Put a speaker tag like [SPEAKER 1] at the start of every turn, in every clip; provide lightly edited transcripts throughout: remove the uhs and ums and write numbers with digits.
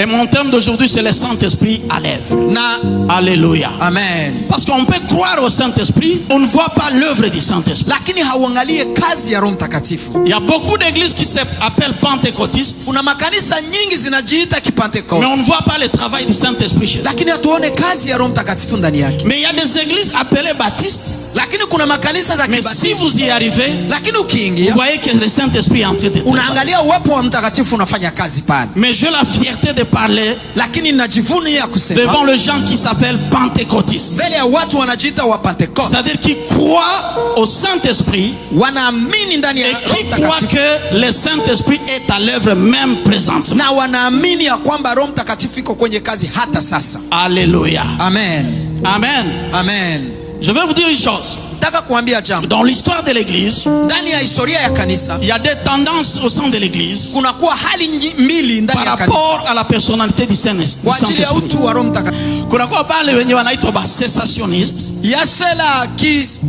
[SPEAKER 1] Et mon thème d'aujourd'hui, c'est le Saint-Esprit à l'œuvre. Alléluia.
[SPEAKER 2] Amen.
[SPEAKER 1] Parce qu'on peut croire au Saint-Esprit, on ne voit pas l'œuvre du Saint-Esprit.
[SPEAKER 2] Lakini hauangalie kazi ya Roho Mtakatifu.
[SPEAKER 1] Il y a beaucoup d'églises qui s'appellent pentecôtistes.
[SPEAKER 2] Kuna makanisa nyingi zinajiita kipentekoste.
[SPEAKER 1] Mais on ne voit pas le travail du Saint-Esprit chez eux.
[SPEAKER 2] Lakini hatuone kazi ya Roho Mtakatifu ndani yake.
[SPEAKER 1] Mais il y a des églises appelées baptistes.
[SPEAKER 2] Lakini kuna makanisa za
[SPEAKER 1] Mais si vous y arrivez,
[SPEAKER 2] lakini
[SPEAKER 1] vous
[SPEAKER 2] ukiingia
[SPEAKER 1] voyez que le Saint-Esprit est en train de
[SPEAKER 2] unaangalia uwepo wa Mtakatifu unafanya kazi pale.
[SPEAKER 1] Mais j'ai la fierté de parler
[SPEAKER 2] Lakini najivunia kusema
[SPEAKER 1] devant les gens qui s'appellent pentecôtistes.
[SPEAKER 2] mbele ya watu wanajiita wa Pentecoste.
[SPEAKER 1] C'est-à-dire qui croient au Saint-Esprit
[SPEAKER 2] Wanaamini ndani ya
[SPEAKER 1] et
[SPEAKER 2] Roho
[SPEAKER 1] qui croient
[SPEAKER 2] Mtakatifu.
[SPEAKER 1] que le Saint-Esprit est à l'œuvre même présentement.
[SPEAKER 2] Na wanaamini ya kwamba Roho Mtakatifu iko kwenye kazi hata sasa.
[SPEAKER 1] Alléluia.
[SPEAKER 2] Amen.
[SPEAKER 1] Amen.
[SPEAKER 2] Amen.
[SPEAKER 1] Je vais vous dire une chose.
[SPEAKER 2] Nataka kuambia jambo.
[SPEAKER 1] Dans l'histoire de l'église,
[SPEAKER 2] Ndani ya historia ya kanisa
[SPEAKER 1] il y a des tendances au sein de l'église
[SPEAKER 2] kuna kuwa hali mbili ndani
[SPEAKER 1] par
[SPEAKER 2] ya kanisa
[SPEAKER 1] rapport à la personnalité du
[SPEAKER 2] kwa ajili ya
[SPEAKER 1] Saint-Esprit.
[SPEAKER 2] utu wa Roho Mtakatifu.
[SPEAKER 1] Kuna kwa wale wenye wanaitwa ba cessationnistes.
[SPEAKER 2] Il y a ceux-là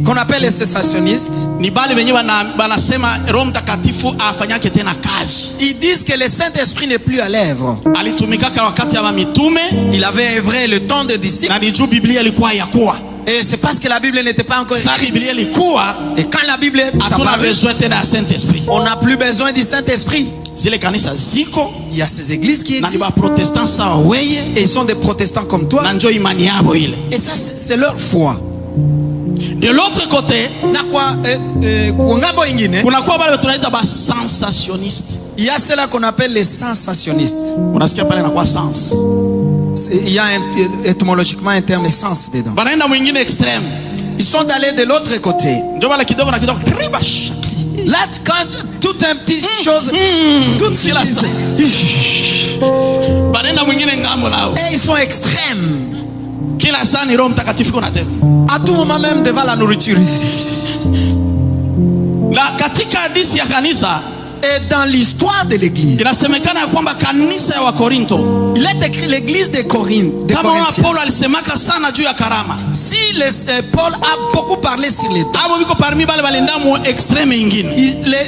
[SPEAKER 2] qu'on appelle les cessationnistes.
[SPEAKER 1] Ni bale wenye wanasema Roho Mtakatifu afanyake tena kazi.
[SPEAKER 2] Ils disent que le Saint-Esprit n'est plus à l'œuvre.
[SPEAKER 1] Alitumikaka wakati ya mitume,
[SPEAKER 2] Il avait œuvré le temps des disciples.
[SPEAKER 1] na niju Biblia ilikuwa yakuwa.
[SPEAKER 2] Et c'est parce que la Bible n'était pas encore
[SPEAKER 1] Sa
[SPEAKER 2] écrite.
[SPEAKER 1] Biblia ilikuwa,
[SPEAKER 2] Et quand la Bible est
[SPEAKER 1] hatuna
[SPEAKER 2] apparue,
[SPEAKER 1] besoin tena ya Saint-Esprit.
[SPEAKER 2] on n'a plus besoin du Saint-Esprit.
[SPEAKER 1] Zile kanisa ziko,
[SPEAKER 2] Il y a ces églises qui
[SPEAKER 1] na ni
[SPEAKER 2] existent.
[SPEAKER 1] ba protestants sawa weye,
[SPEAKER 2] Et ils sont des protestants comme toi.
[SPEAKER 1] na njo imani yabo ile.
[SPEAKER 2] Et ça, c'est leur foi.
[SPEAKER 1] De l'autre côté,
[SPEAKER 2] Na kwa ngambo ingine,
[SPEAKER 1] kuna kwa bale tunaita ba sensationnistes.
[SPEAKER 2] il y a ceux-là qu'on appelle les sensationnistes.
[SPEAKER 1] Unasikia pale na kwa sens.
[SPEAKER 2] Il y a étymologiquement un terme sens dedans.
[SPEAKER 1] Banaenda mwingine extrême.
[SPEAKER 2] Ils sont allés de l'autre côté.
[SPEAKER 1] Njo bale kidogo na kidogo kribash.
[SPEAKER 2] Là, quand tout un petit chose, tout de suite,
[SPEAKER 1] Banaenda mwingine ngambo nao.
[SPEAKER 2] et ils sont extrêmes.
[SPEAKER 1] Kila saa ni Roho Mtakatifu kuna tena.
[SPEAKER 2] À tout moment, même devant la nourriture.
[SPEAKER 1] Na katika hadithi ya kanisa
[SPEAKER 2] Et dans l'histoire de l'église,
[SPEAKER 1] inasemekana ya kwamba kanisa ya Wakorinto,
[SPEAKER 2] il est écrit l'église de Corinthe. De
[SPEAKER 1] kama wana
[SPEAKER 2] Corinthiens.
[SPEAKER 1] Paulo alisemaka sana juu ya karama.
[SPEAKER 2] Si Paul a beaucoup parlé sur les dons,
[SPEAKER 1] Abo biko parmi bale balenda mu extreme ingine.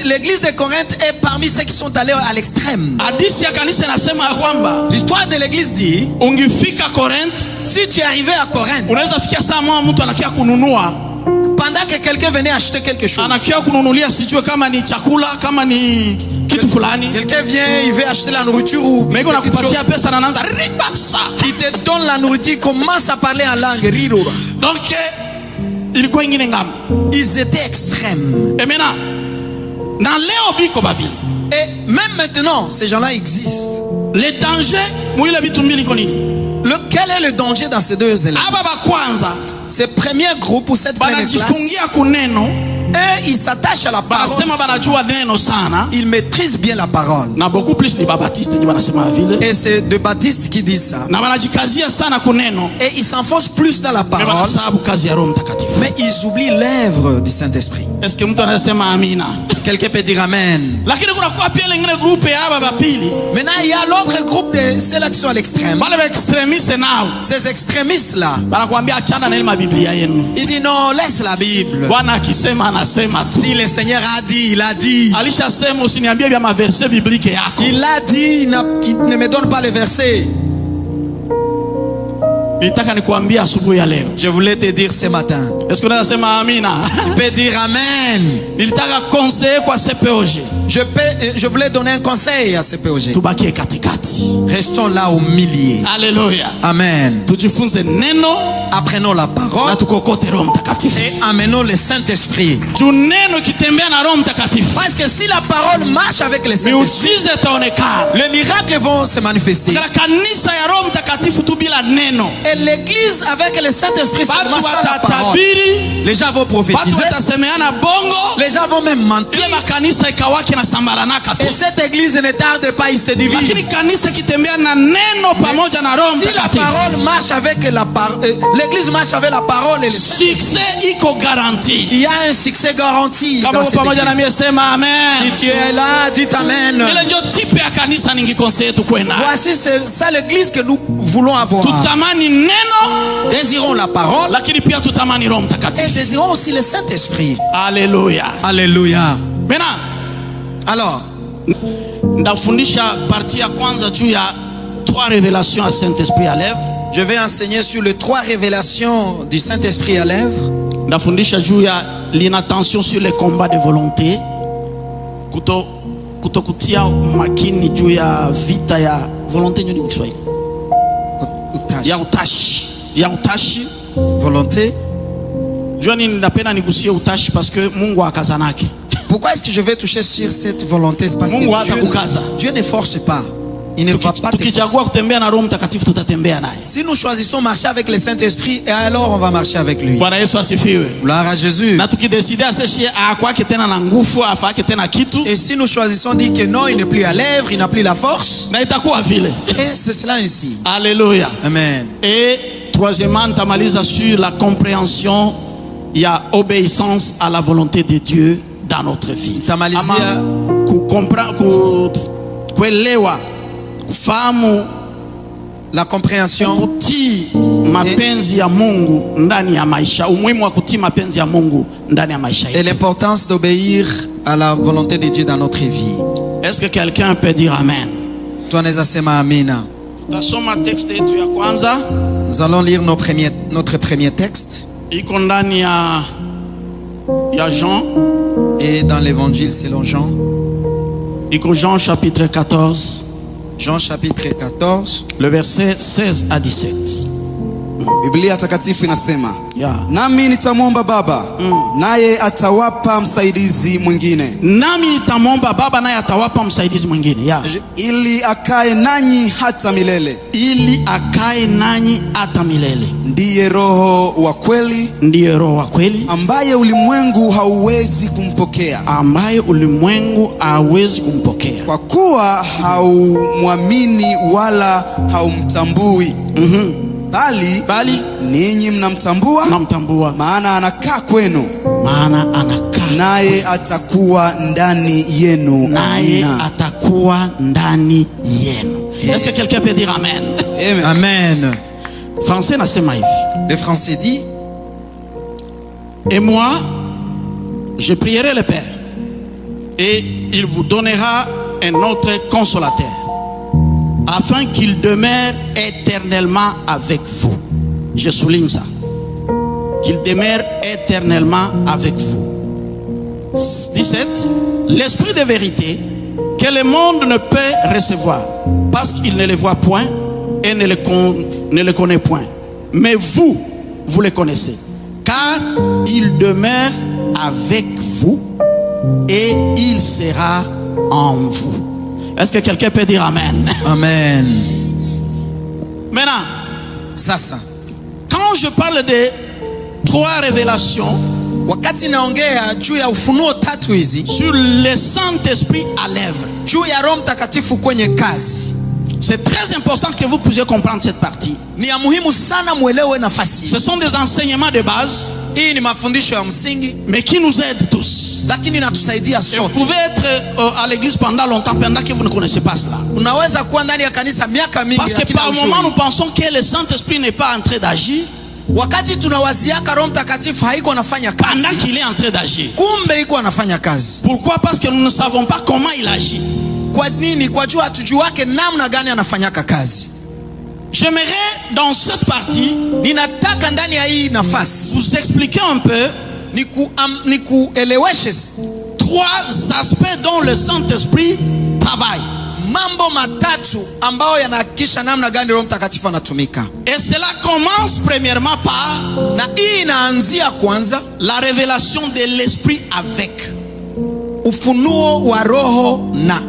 [SPEAKER 2] l'église de Corinthe est parmi ceux qui sont allés à l'extrême.
[SPEAKER 1] Hadithi ya kanisa inasema ya kwamba
[SPEAKER 2] L'histoire de l'église dit,
[SPEAKER 1] ungifika Korinthe,
[SPEAKER 2] si tu es arrivé à Corinthe,
[SPEAKER 1] unaweza fikia saa moja mtu anakia kununua,
[SPEAKER 2] pendant que quelqu'un venait acheter quelque chose,
[SPEAKER 1] anakia kununulia sijue kama ni chakula, kama ni kitu fulani.
[SPEAKER 2] quelqu'un vient, il veut acheter la nourriture ou
[SPEAKER 1] Meko na
[SPEAKER 2] quelque chose,
[SPEAKER 1] kupatia pesa na anaanza ribaksa.
[SPEAKER 2] il te donne la nourriture, il commence à parler en langue, riro.
[SPEAKER 1] Donc ilikuwa ingine ngamo.
[SPEAKER 2] Ils étaient extrêmes.
[SPEAKER 1] Et maintenant, na leo biko bavili.
[SPEAKER 2] Et même maintenant, ces gens-là existent.
[SPEAKER 1] Le danger mwile vitu mbili iko nini?
[SPEAKER 2] Quel est le danger dans ces deux éléments?
[SPEAKER 1] Aba ba kwanza
[SPEAKER 2] Ce premier groupe ou cette première classe,
[SPEAKER 1] banajifungia kuneno,
[SPEAKER 2] eux, ils s'attachent à la parole.
[SPEAKER 1] banasema banajua neno sana,
[SPEAKER 2] Ils maîtrisent bien la parole.
[SPEAKER 1] na beaucoup plus ni babatiste ni banasema vile,
[SPEAKER 2] Et c'est de baptistes qui disent ça.
[SPEAKER 1] na banajikazia sana kuneno,
[SPEAKER 2] Et ils s'enfoncent plus dans la
[SPEAKER 1] mais
[SPEAKER 2] parole,
[SPEAKER 1] banasababu kazi ya Roho Mtakatifu.
[SPEAKER 2] mais ils oublient l'œuvre du Saint-Esprit.
[SPEAKER 1] Est-ce que mtu anasema amina?
[SPEAKER 2] Quelqu'un peut dire Amen.
[SPEAKER 1] Lakini kuna kwa pia lingine groupe ya aba bapili,
[SPEAKER 2] Maintenant, il y a l'autre groupe de ceux-là qui sont à l'extrême.
[SPEAKER 1] wale ba extremiste nao
[SPEAKER 2] Ces extrémistes-là,
[SPEAKER 1] banakuambia achana na ile mabiblia yenu.
[SPEAKER 2] ils disent non, laisse la Bible.
[SPEAKER 1] Bwana akisema anasema tu.
[SPEAKER 2] Si le Seigneur a dit, il a dit.
[SPEAKER 1] Alishasema usiniambie vya maverse biblique yako.
[SPEAKER 2] Il a dit, il ne me donne pas les versets.
[SPEAKER 1] Nitaka nikuambia asubuhi ya leo.
[SPEAKER 2] Je voulais te dire ce matin.
[SPEAKER 1] Est-ce que unaweza sema amina?
[SPEAKER 2] Tu peux dire Amen.
[SPEAKER 1] Nilitaka conseiller kwa CPOG.
[SPEAKER 2] Je voulais donner un conseil à CPOG.
[SPEAKER 1] Tubakie katikati.
[SPEAKER 2] Restons là au milieu.
[SPEAKER 1] Alléluia.
[SPEAKER 2] Amen.
[SPEAKER 1] Tujifunze neno
[SPEAKER 2] Apprenons la
[SPEAKER 1] na
[SPEAKER 2] parole
[SPEAKER 1] tukokote Roho Mtakatifu.
[SPEAKER 2] et amenons le Saint-Esprit.
[SPEAKER 1] Juu neno kitembea na Roho Mtakatifu,
[SPEAKER 2] Parce que si la parole marche avec le Saint-Esprit,
[SPEAKER 1] miujiza itaonekana.
[SPEAKER 2] les miracles vont se manifester.
[SPEAKER 1] Kwa kanisa ya Roho Mtakatifu tu bila neno,
[SPEAKER 2] Et l'église avec le Saint-Esprit,
[SPEAKER 1] watu
[SPEAKER 2] seulement sans la parole.
[SPEAKER 1] watatabiri,
[SPEAKER 2] Les gens vont
[SPEAKER 1] watu
[SPEAKER 2] prophétiser.
[SPEAKER 1] watasemeana bongo,
[SPEAKER 2] Les gens vont même mentir.
[SPEAKER 1] ile makanisa ikawaki na sambalanaka tu.
[SPEAKER 2] Et cette église ne tarde pas, il se
[SPEAKER 1] Lakini
[SPEAKER 2] divise.
[SPEAKER 1] kanisa kitembea na neno pamoja na Roho
[SPEAKER 2] Si la
[SPEAKER 1] Mtakatifu,
[SPEAKER 2] parole marche avec la parole, l'église marche avec la parole et le Saint-Esprit,
[SPEAKER 1] succès iko garanti.
[SPEAKER 2] il y a un succès garanti
[SPEAKER 1] Kama
[SPEAKER 2] dans
[SPEAKER 1] uko
[SPEAKER 2] cette
[SPEAKER 1] pamoja na
[SPEAKER 2] église.
[SPEAKER 1] mie sema amen.
[SPEAKER 2] Si tu es là, dites Amen.
[SPEAKER 1] Ile ndio type ya kanisa ningikonseye tukwe nayo.
[SPEAKER 2] Voici c'est ça l'église que nous voulons avoir.
[SPEAKER 1] Tutamani neno,
[SPEAKER 2] Désirons la parole
[SPEAKER 1] lakini pia tutamani Roho
[SPEAKER 2] et
[SPEAKER 1] Mtakatifu.
[SPEAKER 2] désirons aussi le Saint-Esprit.
[SPEAKER 1] Alléluia.
[SPEAKER 2] Alléluia.
[SPEAKER 1] Maintenant,
[SPEAKER 2] Alors,
[SPEAKER 1] ndafundisha parti ya kwanza juu ya 3 révélations à Saint-Esprit à l'œuvre.
[SPEAKER 2] Je vais enseigner sur les 3 révélations du Saint-Esprit à l'œuvre.
[SPEAKER 1] Ndafundisha juu ya l'inattention sur les combats de volonté. Kutokutia makini juu ya vita ya volonté nyoni Kiswahili. Ya utashi.
[SPEAKER 2] Volonté.
[SPEAKER 1] Jua nini napenda nigusie utashi parce que Mungu akazanake.
[SPEAKER 2] Pourquoi est-ce que je vais toucher sur cette volonté? C'est parce que Dieu ne force pas. Il ne va pas te forcer. Si nous choisissons marcher avec le Saint-Esprit, et alors on va marcher avec lui. Gloire à Jésus. Et si nous choisissons dire que non, il n'est plus à l'œuvre, il n'a plus la force, et c'est cela ainsi.
[SPEAKER 1] Alléluia.
[SPEAKER 2] Amen.
[SPEAKER 1] Et troisièmement, tamaliza sur la compréhension, il y a obéissance à la volonté de Dieu dans notre vie.
[SPEAKER 2] Tamalizia
[SPEAKER 1] kufahamu
[SPEAKER 2] la compréhension,
[SPEAKER 1] kutii mapenzi ya Mungu ndani ya maisha, umuhimu wa kutii mapenzi ya Mungu ndani ya maisha yetu,
[SPEAKER 2] et l'importance d'obéir à la volonté de Dieu dans notre vie.
[SPEAKER 1] Est-ce que quelqu'un peut dire amen?
[SPEAKER 2] Tunaweza sema amina.
[SPEAKER 1] Tutasoma texte yetu ya kwanza.
[SPEAKER 2] Nous allons lire notre premier texte.
[SPEAKER 1] Iko ndani ya Jean,
[SPEAKER 2] et dans l'évangile selon Jean.
[SPEAKER 1] Iko Jean chapitre 14.
[SPEAKER 2] Jean chapitre 14,
[SPEAKER 1] le verset 16 à 17.
[SPEAKER 3] Biblia takatifu inasema,
[SPEAKER 1] nami nitamwomba
[SPEAKER 3] Baba, naye atawapa msaidizi mwingine.
[SPEAKER 1] Nami nitamwomba Baba, naye atawapa msaidizi mwingine.
[SPEAKER 3] Ili akae nanyi hata milele.
[SPEAKER 1] Ili akae nanyi hata milele.
[SPEAKER 3] Ndiye Roho wa kweli.
[SPEAKER 1] Ndiye Roho wa kweli.
[SPEAKER 3] Ambaye ulimwengu hauwezi kumpokea.
[SPEAKER 1] Ambaye ulimwengu hauwezi kumpokea.
[SPEAKER 3] Kwa kuwa haumwamini wala haumtambui. Bali ninyi mnamtambua, maana anakaa kwenu, naye atakuwa ndani yenu.
[SPEAKER 1] Est-ce que quelqu'un peut dire amen?
[SPEAKER 2] Amen. Amen.
[SPEAKER 1] Français nasema hivi.
[SPEAKER 2] Le français dit,
[SPEAKER 1] et moi je prierai le Père et il vous donnera un autre consolateur, afin qu'il demeure éternellement avec vous. Je souligne ça. Qu'il demeure éternellement avec vous. 17. L'esprit de vérité que le monde ne peut recevoir, parce qu'il ne le voit point et ne le connaît point. Mais vous, vous le connaissez, car il demeure avec vous et il sera en vous. Est-ce que quelqu'un peut dire amen?
[SPEAKER 2] Amen.
[SPEAKER 1] Maintenant,
[SPEAKER 2] ça.
[SPEAKER 1] Quand je parle de 3 révélations
[SPEAKER 2] wakati naongea juu ya ufunuo 3 hizi,
[SPEAKER 1] sur le Saint-Esprit à l'œuvre,
[SPEAKER 2] juu ya Roho Mtakatifu kwenye kazi,
[SPEAKER 1] c'est très important que vous puissiez comprendre cette partie.
[SPEAKER 2] Ni ya muhimu sana muelewe nafasi.
[SPEAKER 1] Ce sont des enseignements de base.
[SPEAKER 2] Hii ni mafundisho ya msingi,
[SPEAKER 1] mais qui nous aident tous.
[SPEAKER 2] Lakini inatusaidia sote.
[SPEAKER 1] Vous pouvez être à l'église pendant longtemps pendant que vous ne connaissez pas cela.
[SPEAKER 2] Unaweza kuwa ndani ya kanisa miaka mingi,
[SPEAKER 1] parce que par moment nous pensons que le Saint-Esprit n'est pas en train d'agir.
[SPEAKER 2] Wakati tunawaziaka Roho Mtakatifu haiko anafanya kazi,
[SPEAKER 1] pendant qu'il est en train d'agir.
[SPEAKER 2] Kumbe iko anafanya kazi.
[SPEAKER 1] Pourquoi? Parce que nous ne savons pas comment il agit.
[SPEAKER 2] Kwa nini? Kwa jua hatujuake namna gani anafanyaka kazi.
[SPEAKER 1] J'aimerais dans cette partie,
[SPEAKER 2] ninataka ndani ya hii nafasi,
[SPEAKER 1] vous expliquer un peu,
[SPEAKER 2] nikueleweshe
[SPEAKER 1] 3 aspects dont le Saint-Esprit travaille.
[SPEAKER 2] Mambo matatu ambao yanahakikisha namna gani Roho Mtakatifu anatumika.
[SPEAKER 1] Et cela commence premièrement par,
[SPEAKER 2] na hii inaanzia kwanza,
[SPEAKER 1] la révélation de l'esprit avec.
[SPEAKER 2] Ufunuo wa Roho na.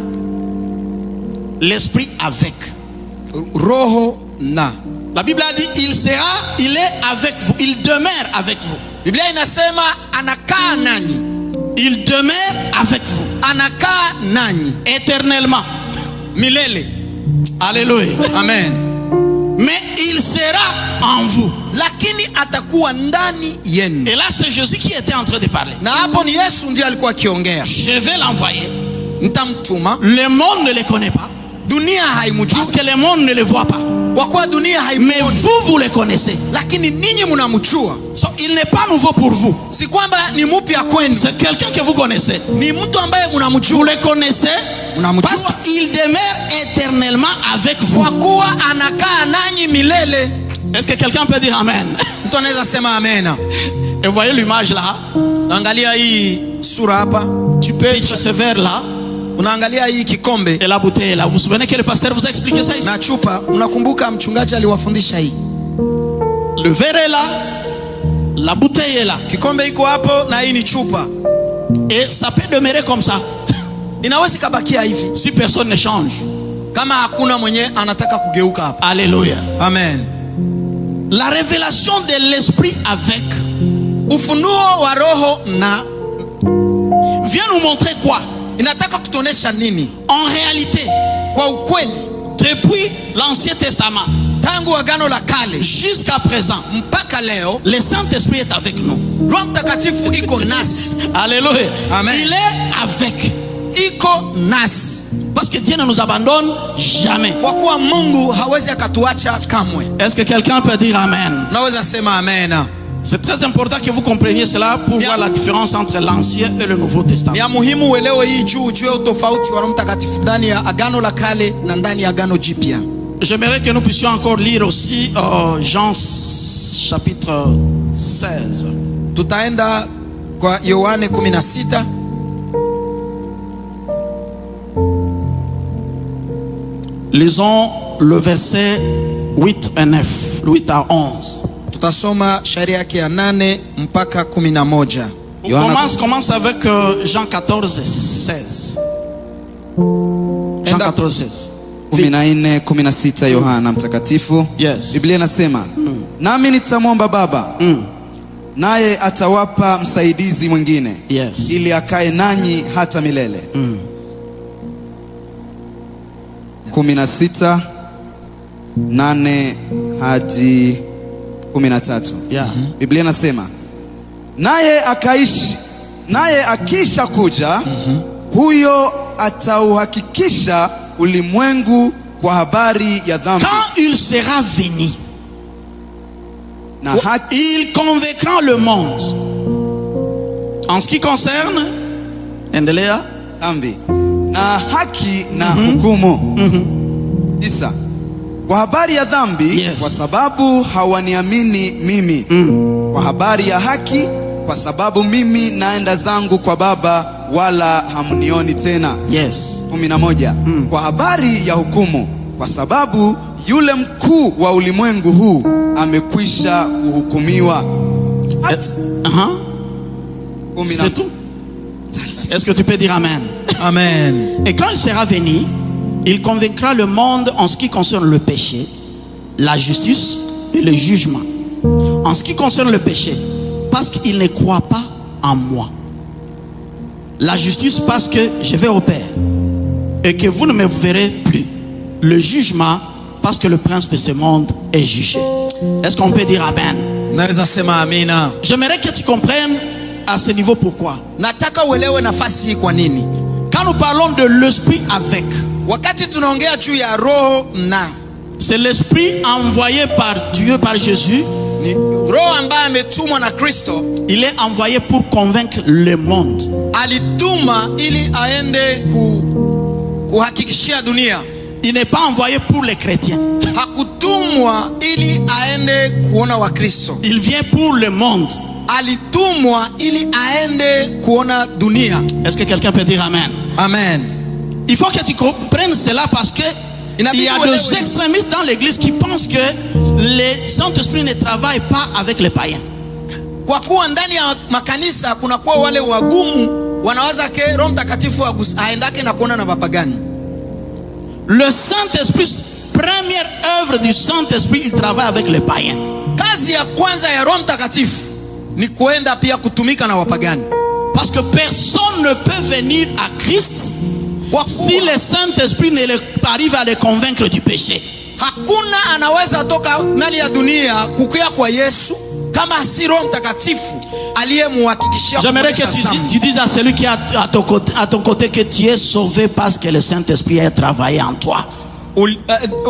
[SPEAKER 1] L'esprit avec.
[SPEAKER 2] Roho na.
[SPEAKER 1] La Bible a dit il est avec vous, il demeure avec vous.
[SPEAKER 2] Biblia inasema anakaa nanyi.
[SPEAKER 1] Il demeure avec vous.
[SPEAKER 2] Anakaa nanyi
[SPEAKER 1] éternellement.
[SPEAKER 2] Milele.
[SPEAKER 1] Alléluia.
[SPEAKER 2] Amen.
[SPEAKER 1] Mais il sera en vous.
[SPEAKER 2] Lakini atakuwa ndani yenu.
[SPEAKER 1] Et là c'est Jésus qui était en train de parler.
[SPEAKER 2] Na hapo ni Yesu ndiye alikuwa akiongea.
[SPEAKER 1] Je vais l'envoyer.
[SPEAKER 2] Nitamtuma.
[SPEAKER 1] Le monde ne le connaît pas.
[SPEAKER 2] Dunia haimjui.
[SPEAKER 1] Parce que le monde ne le voit pas. Mais vous le connaissez. So, il n'est pas nouveau pour vous. C'est quelqu'un que vous connaissez. Vous le connaissez parce qu'il demeure éternellement avec vous. Est-ce que quelqu'un peut dire Amen? Et vous voyez l'image là? Tu peux être ce verre là. Et la bouteille là. Vous vous souvenez que le pasteur vous a expliqué ça ici? Le verre est là. La bouteille est là. Et ça peut demeurer comme ça. Si personne ne change. Alléluia.
[SPEAKER 2] Amen.
[SPEAKER 1] La révélation de l'esprit avec vient nous montrer quoi? En réalité, depuis l'Ancien Testament jusqu'à présent, le Saint-Esprit est avec nous. Alléluia.
[SPEAKER 2] Amen.
[SPEAKER 1] Il est avec. Parce que Dieu ne nous abandonne jamais. Est-ce que quelqu'un peut dire Amen? C'est très important que vous compreniez cela pour voir la différence entre l'Ancien et le Nouveau Testament. J'aimerais que nous puissions encore lire aussi Jean chapitre 16.
[SPEAKER 2] Tutaenda kwa Yohane 16.
[SPEAKER 1] Lisons le verset 8 et 9, 8 à 11.
[SPEAKER 2] Tutasoma sharia yake ya 8 mpaka 11.
[SPEAKER 1] Commence avec Jean 14, 16. Jean 14, 16.
[SPEAKER 3] 14:16 Yohana mtakatifu.
[SPEAKER 1] Yes.
[SPEAKER 3] Biblia inasema, nami nitamwomba Baba, naye atawapa msaidizi mwingine,
[SPEAKER 1] yes,
[SPEAKER 3] ili akae nanyi hata milele. 16:8 hadi 13.
[SPEAKER 1] Yeah.
[SPEAKER 3] Biblia inasema, naye akisha kuja, huyo atauhakikisha ulimwengu kwa habari ya dhambi.
[SPEAKER 1] Quand il sera venu, il convaincra le monde en ce qui concerne
[SPEAKER 3] dhambi na haki na hukumu. Isa, kwa habari ya dhambi, yes, kwa sababu hawaniamini mimi. Kwa habari ya haki, kwa sababu mimi naenda zangu kwa Baba, wala hamnioni tena.
[SPEAKER 1] Yes.
[SPEAKER 3] 11. Kwa habari ya hukumu, kwa sababu yule mkuu wa ulimwengu huu amekwisha kuhukumiwa.
[SPEAKER 1] C'est tout. Est-ce que tu peux dire Amen?
[SPEAKER 2] Amen.
[SPEAKER 1] Et quand il sera venu, il convaincra le monde en ce qui concerne le péché, la justice et le jugement. En ce qui concerne le péché, parce qu'il ne croit pas en moi. La justice, parce que je vais au Père et que vous ne me verrez plus. Le jugement, parce que le prince de ce monde est jugé. Est-ce qu'on peut dire Amen? J'aimerais que tu comprennes à ce niveau pourquoi. Quand nous parlons de l'esprit avec, c'est l'esprit envoyé par Dieu, par Jésus. Il est envoyé pour convaincre le monde. Il n'est pas envoyé pour les chrétiens. Il vient pour le monde. Est-ce que quelqu'un peut dire Amen?
[SPEAKER 2] Amen.
[SPEAKER 1] Il faut que tu comprennes cela parce que il y a des extrémistes dans l'église qui pensent que le Saint-Esprit ne travaille pas avec les païens.
[SPEAKER 2] Kwa kuwa ndani ya makanisa kuna kuwa wale wagumu wanawaza ke Roho Mtakatifu aendake na kuona na wapagani.
[SPEAKER 1] Le Saint-Esprit, première œuvre du Saint-Esprit, il travaille avec les païens.
[SPEAKER 2] Kazi ya kwanza ya Roho Mtakatifu ni kuenda pia kutumika na wapagani.
[SPEAKER 1] Parce que personne ne peut venir à Christ si le Saint-Esprit ne arrive à les convaincre du péché.
[SPEAKER 2] Hakuna anaweza toka ndani ya dunia kukuya kwa Yesu kama si Roho Mtakatifu aliyemuhakikishia.
[SPEAKER 1] J'aimerais que tu dises à celui qui est à ton côté que tu es sauvé parce que le Saint-Esprit a travaillé en toi.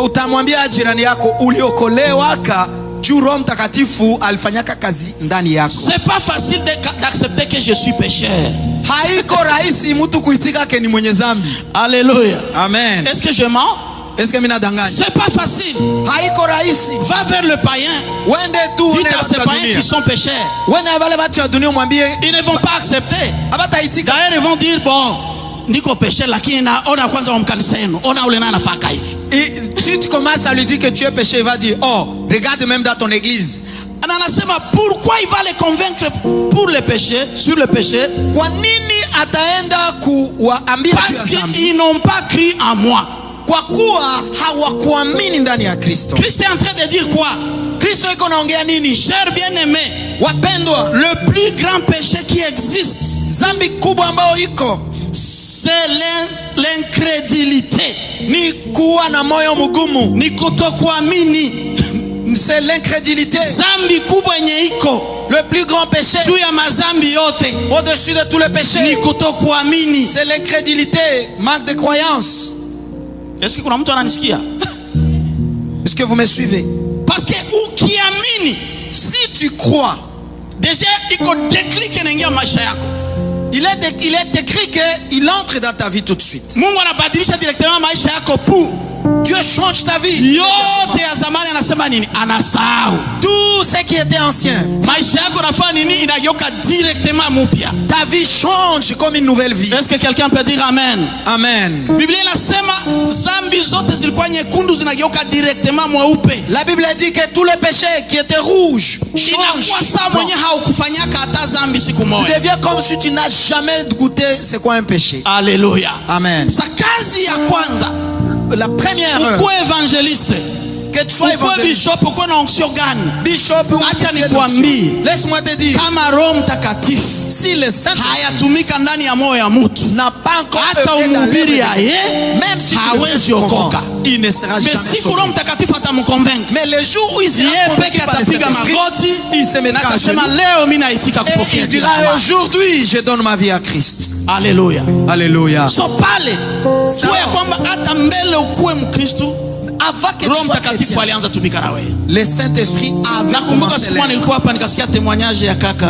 [SPEAKER 2] utamwambia jirani yako uliokolewaka juu Roho Mtakatifu alifanyaka kazi ndani yako.
[SPEAKER 1] C'est pas facile d'accepter que je suis pécheur.
[SPEAKER 2] Haiko rahisi mtu kuitika ke ni mwenye zambi.
[SPEAKER 1] Alléluia.
[SPEAKER 2] Amen.
[SPEAKER 1] Est-ce que je mens?
[SPEAKER 2] Est-ce que mina danganya?
[SPEAKER 1] C'est pas facile.
[SPEAKER 2] Haiko rahisi.
[SPEAKER 1] Va vers le païen.
[SPEAKER 2] Wende tu
[SPEAKER 1] dis à ces païens qui sont pécheurs.
[SPEAKER 2] Ils
[SPEAKER 1] ne vont pas accepter. D'ailleurs ils vont dire bon, niko péché lakini naona kwanza wa mkanisa yenu. Ona ule nana faka hivi.
[SPEAKER 2] Et si tu commences à lui dire que tu es péché, il va dire oh, regarde même dans ton église.
[SPEAKER 1] Anasema pourquoi il va les convaincre pour le péché, sur le péché?
[SPEAKER 2] Kwa nini ataenda kuwaambia
[SPEAKER 1] parce qu'ils n'ont pas cru en moi.
[SPEAKER 2] Kwa kuwa hawakuamini ndani ya Kristo.
[SPEAKER 1] Christ est en train de dire quoi?
[SPEAKER 2] Kristo iko naongea nini?
[SPEAKER 1] Chers bien-aimés,
[SPEAKER 2] wapendwa,
[SPEAKER 1] le plus grand péché qui existe,
[SPEAKER 2] zambi kubwa ambayo iko,
[SPEAKER 1] c'est l'incrédulité.
[SPEAKER 2] Ni kuwa na moyo mgumu,
[SPEAKER 1] ni kutokuamini.
[SPEAKER 2] C'est l'incrédulité.
[SPEAKER 1] Zambi kubwa yenye iko,
[SPEAKER 2] le plus grand péché
[SPEAKER 1] juu ya mazambi yote,
[SPEAKER 2] au-dessus de tous les péchés,
[SPEAKER 1] ni kutokuamini.
[SPEAKER 2] C'est l'incrédulité, manque de croyance.
[SPEAKER 1] Est-ce que kuna mtu ananisikia?
[SPEAKER 2] Est-ce que vous me suivez?
[SPEAKER 1] Parce que ukiamini,
[SPEAKER 2] si tu crois,
[SPEAKER 1] déjà iko déclic inaingia maisha yako.
[SPEAKER 2] Il est écrit qu'il entre dans ta vie tout de suite.
[SPEAKER 1] Mungu anabadilisha directement maisha yako pour
[SPEAKER 2] Dieu change ta vie.
[SPEAKER 1] Yote ya zamani anasema nini? Anasahau.
[SPEAKER 2] Tout ce qui était ancien.
[SPEAKER 1] Maisha yako nafanya nini? Inageuka directement mupya.
[SPEAKER 2] Ta vie change comme une nouvelle vie.
[SPEAKER 1] Est-ce que quelqu'un peut dire amen?
[SPEAKER 2] Amen.
[SPEAKER 1] Biblia inasema zambi zote zilikuwa nyekundu zinageuka directement mweupe.
[SPEAKER 2] La Bible dit que tous les péchés qui étaient rouges
[SPEAKER 1] inakuwa saa mwenye haukufanyaka hata zambi siku moja.
[SPEAKER 2] Tu deviens comme si tu n'as jamais goûté c'est quoi un péché.
[SPEAKER 1] Alléluia.
[SPEAKER 2] Amen.
[SPEAKER 1] Sa kazi ya kwanza,
[SPEAKER 2] la première
[SPEAKER 1] ukue évangéliste,
[SPEAKER 2] que tu sois évangéliste,
[SPEAKER 1] bishop, ukue na onction gani,
[SPEAKER 2] bishop,
[SPEAKER 1] acha nikwambie,
[SPEAKER 2] laisse-moi te dire,
[SPEAKER 1] kama Roho Mtakatifu
[SPEAKER 2] si le Saint
[SPEAKER 1] hayatumika ndani ya moyo ya mtu,
[SPEAKER 2] n'a pas encore
[SPEAKER 1] hata umhubiri yeye,
[SPEAKER 2] même si
[SPEAKER 1] hawezi okoka,
[SPEAKER 2] il ne sera jamais sauvé.
[SPEAKER 1] Mais si Roho Mtakatifu atamconvaincre,
[SPEAKER 2] mais le jour où il sera
[SPEAKER 1] convaincu par le Saint-Esprit,
[SPEAKER 2] il se mettra à genoux.
[SPEAKER 1] Leo mimi naitika kupokea.
[SPEAKER 2] Il dira aujourd'hui je donne ma vie à Christ.
[SPEAKER 1] Alléluia.
[SPEAKER 2] Alléluia.
[SPEAKER 1] So pale tuwe kwamba hata mbele ukuwe Mkristo,
[SPEAKER 2] avant que
[SPEAKER 1] Roho Mtakatifu alianza tumika na wewe.
[SPEAKER 2] Le Saint-Esprit avait commencé.
[SPEAKER 1] Nakumbuka nilikuwa hapa nikasikia témoignage ya kaka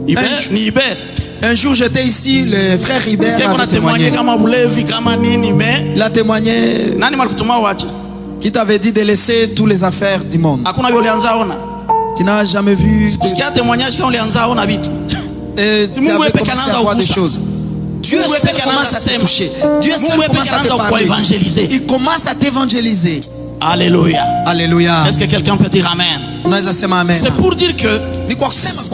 [SPEAKER 1] Iber.
[SPEAKER 2] Un jour j'étais ici, le frère Iber a témoigné.
[SPEAKER 1] Kama bulevi kama nini mais
[SPEAKER 2] il a témoigné.
[SPEAKER 1] Nani malikutuma wacha?
[SPEAKER 2] Qui t'avait dit de laisser toutes les affaires du monde.
[SPEAKER 1] Hakuna yule alianza ona.
[SPEAKER 2] Tu n'as jamais vu.
[SPEAKER 1] Sikusikia témoignage quand ulianza ona vitu.
[SPEAKER 2] Tu avais commencé à voir des choses. Dieu seul commence à te toucher. Dieu seul commence à te parler. Il commence à t'évangéliser.
[SPEAKER 1] Alléluia.
[SPEAKER 2] Alléluia.
[SPEAKER 1] Est-ce que quelqu'un peut dire amen? C'est pour dire que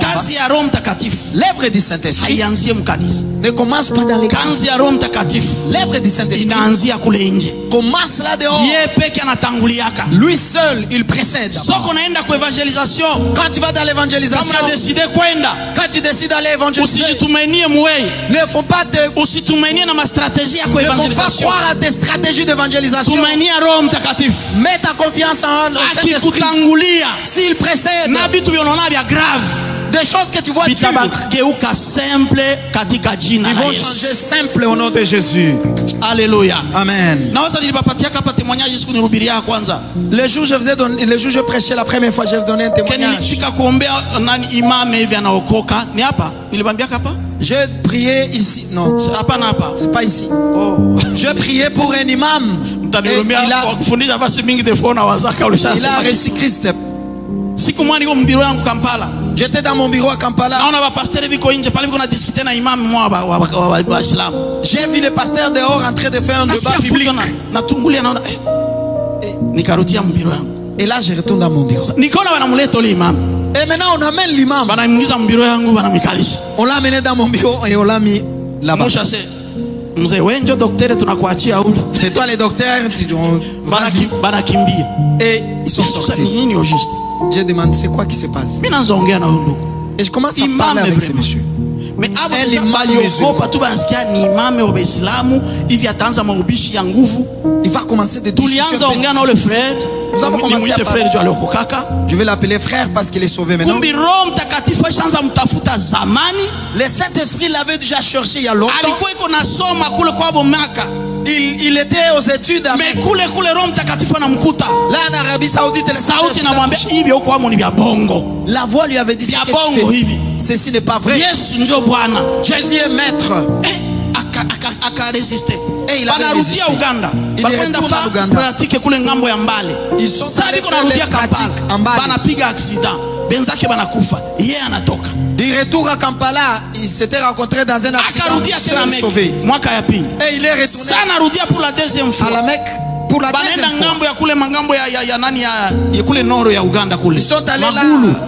[SPEAKER 1] kazi ya Roho Mtakatifu,
[SPEAKER 2] l'œuvre du Saint-Esprit,
[SPEAKER 1] haianzie mkanisa.
[SPEAKER 2] Ne commence pas dans l'église.
[SPEAKER 1] Kazi ya Roho Mtakatifu,
[SPEAKER 2] l'œuvre du Saint-Esprit,
[SPEAKER 1] inaanzia kule nje.
[SPEAKER 2] Commence là dehors.
[SPEAKER 1] Yeye peke anatanguliaka.
[SPEAKER 2] Lui seul, il précède.
[SPEAKER 1] Soko naenda kwa evangelisation.
[SPEAKER 2] Quand tu vas dans l'évangélisation,
[SPEAKER 1] kama décidé kwenda,
[SPEAKER 2] quand tu décides d'aller évangéliser,
[SPEAKER 1] usijitumainie mwei.
[SPEAKER 2] Ne faut pas te
[SPEAKER 1] usitumainie na stratégie ya kwa
[SPEAKER 2] evangelisation. Ne faut pas croire à tes stratégies d'évangélisation.
[SPEAKER 1] Tumainia Roho Mtakatifu.
[SPEAKER 2] Mets ta confiance en le Saint-Esprit.
[SPEAKER 1] Akikutangulia,
[SPEAKER 2] s'il précède,
[SPEAKER 1] na vitu vionona vya grave,
[SPEAKER 2] des choses que tu vois dures,
[SPEAKER 1] geuka simple katika jina la Yesu.
[SPEAKER 2] Ils vont changer simple au nom de Jésus.
[SPEAKER 1] Alléluia.
[SPEAKER 2] Amen.
[SPEAKER 1] Naweza nilipapatia hapa témoignage siku nirubiria kwanza.
[SPEAKER 2] Le jour je prêchais la première fois, je donnais un témoignage.
[SPEAKER 1] Nilifika kuombea nani imam hivi anaokoka. Ni hapa? Nilibambia hapa?
[SPEAKER 2] J'ai prié ici. Non.
[SPEAKER 1] Hapa na hapa.
[SPEAKER 2] C'est pas ici. Oh. Je priais pour un imam. Il a reçu Christ.
[SPEAKER 1] Siku mwani kwa mbiro yangu Kampala.
[SPEAKER 2] J'étais dans mon bureau à Kampala.
[SPEAKER 1] Naona ba pasteur biko nje pale biko na discuter na imam mwa wa Islam.
[SPEAKER 2] J'ai vu le pasteur dehors en train de faire un débat biblique.
[SPEAKER 1] Natungulia naona nikarudia mbiro yangu.
[SPEAKER 2] Et là je retourne dans mon bureau.
[SPEAKER 1] Nikaona wanamleta yule imam.
[SPEAKER 2] Et maintenant on amène l'imam.
[SPEAKER 1] Banaingiza mbiro yangu banamikalisha.
[SPEAKER 2] On l'a amené dans mon bureau et on l'a mis là-bas.
[SPEAKER 1] Moi chassé. Mzee wewe ndio daktari tunakuachia ule.
[SPEAKER 2] C'est toi le docteur, vas-y.
[SPEAKER 1] Banakimbia.
[SPEAKER 2] Et ils sont sortis.
[SPEAKER 1] Nini au juste?
[SPEAKER 2] J'ai demandé c'est quoi qui se passe.
[SPEAKER 1] Mimi naanzaongea na huyo ndugu.
[SPEAKER 2] Et je commence à parler avec ce monsieur.
[SPEAKER 1] Mais baliogopa tu banasikia ni imame wa Uislamu hivi ataanza mahubishi ya nguvu.
[SPEAKER 2] Il va commencer des discussions.
[SPEAKER 1] Tulianza ongea na ule frère.
[SPEAKER 2] Nous avons commencé à
[SPEAKER 1] frère du aliokokaka.
[SPEAKER 2] Je vais l'appeler frère parce qu'il est sauvé maintenant.
[SPEAKER 1] Kumbi Roho Mtakatifu ashaanza mtafuta zamani.
[SPEAKER 2] Le Saint-Esprit l'avait déjà cherché il y a longtemps.
[SPEAKER 1] Alikuwa iko nasoma kule kwa Bomaka.
[SPEAKER 2] il était aux études.
[SPEAKER 1] Mais kule Roho Mtakatifu anamkuta.
[SPEAKER 2] Là en Arabie Saoudite,
[SPEAKER 1] sauti namwambia hivi uko hapo ni vya bongo.
[SPEAKER 2] La voix lui avait dit
[SPEAKER 1] vya bongo hivi.
[SPEAKER 2] Ceci n'est pas vrai.
[SPEAKER 1] Yesu ndio Bwana.
[SPEAKER 2] Jésus est maître.
[SPEAKER 1] Aka résister.
[SPEAKER 2] Et il a résisté.
[SPEAKER 1] Banarudia Uganda.
[SPEAKER 2] Bakwenda
[SPEAKER 1] fa pratique kule ngambo ya Mbale. Sasa biko narudia Kampala. Banapiga accident. Benzake banakufa. Yeye anatoka.
[SPEAKER 2] De retour à Kampala, il s'était rencontré dans un accident.
[SPEAKER 1] Sauvé. Mwaka ya pili.
[SPEAKER 2] Et il est retourné.
[SPEAKER 1] Sana narudia pour la deuxième fois.
[SPEAKER 2] À la Mecque. Pour la deuxième fois.
[SPEAKER 1] Ngambo ya kule mangambo ya nani ya kule noro ya Uganda kule.
[SPEAKER 2] Ils sont allés là.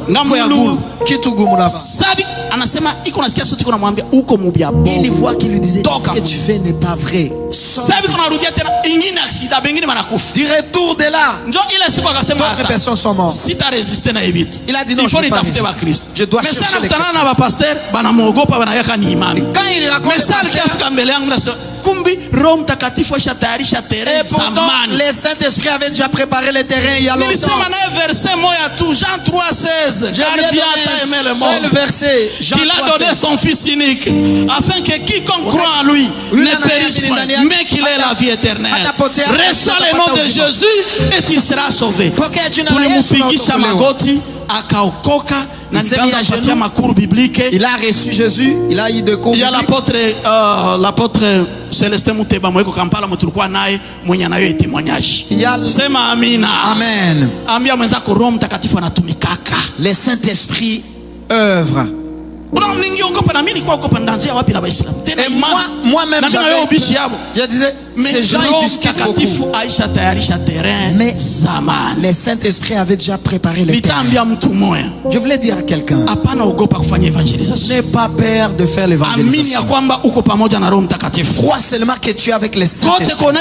[SPEAKER 1] Ngambo ya Gulu.
[SPEAKER 2] Kitugumu là-bas.
[SPEAKER 1] Sabi anasema iko nasikia sauti kuna mwambia uko mubia bongo.
[SPEAKER 2] Une voix qui lui disait ce que tu fais n'est pas vrai.
[SPEAKER 1] Sabi kuna rudia tena ingine accident bengine banakufa.
[SPEAKER 2] Du retour de là.
[SPEAKER 1] Ndio ile siku akasema
[SPEAKER 2] d'autres personnes sont mortes.
[SPEAKER 1] Si tu résister na ebitu.
[SPEAKER 2] Il a dit non, je vais pas résister. Je dois chercher les chrétiens.
[SPEAKER 1] Mais sana na ba pasteur banamuogopa banayaka ni imani.
[SPEAKER 2] Quand il raconte
[SPEAKER 1] message qui afika mbele yangu nasema kumbi Roho Mtakatifu ashatayarisha terrain zamani.
[SPEAKER 2] Le Saint-Esprit avait déjà préparé le terrain il y a longtemps.
[SPEAKER 1] Nilisema naye verset moja tu Jean 3:16. Dieu a aimé le monde.
[SPEAKER 2] Seul verset.
[SPEAKER 1] Il a donné son fils unique afin que quiconque croit en lui ne périsse point mais qu'il ait la vie éternelle. Reçois le nom de Jésus et il sera sauvé. Tulimpigisha magoti akaokoka na nikaanza makuru biblique.
[SPEAKER 2] Il a reçu Jésus, il a eu de cours.
[SPEAKER 1] Il y a l'apôtre Celestin Muteba mweko Kampala mtulikuwa naye mwenye anayo témoignage. Sema amina.
[SPEAKER 2] Amen.
[SPEAKER 1] Ambia mwenzako Roho Mtakatifu anatumikaka.
[SPEAKER 2] Le Saint-Esprit œuvre. Et moi-même je disais ces gens ils discutent beaucoup. Mais le Saint-Esprit avait déjà préparé le terrain. Je voulais dire à quelqu'un, n'aie pas peur de faire l'évangélisation. Crois seulement que tu es avec le Saint-Esprit.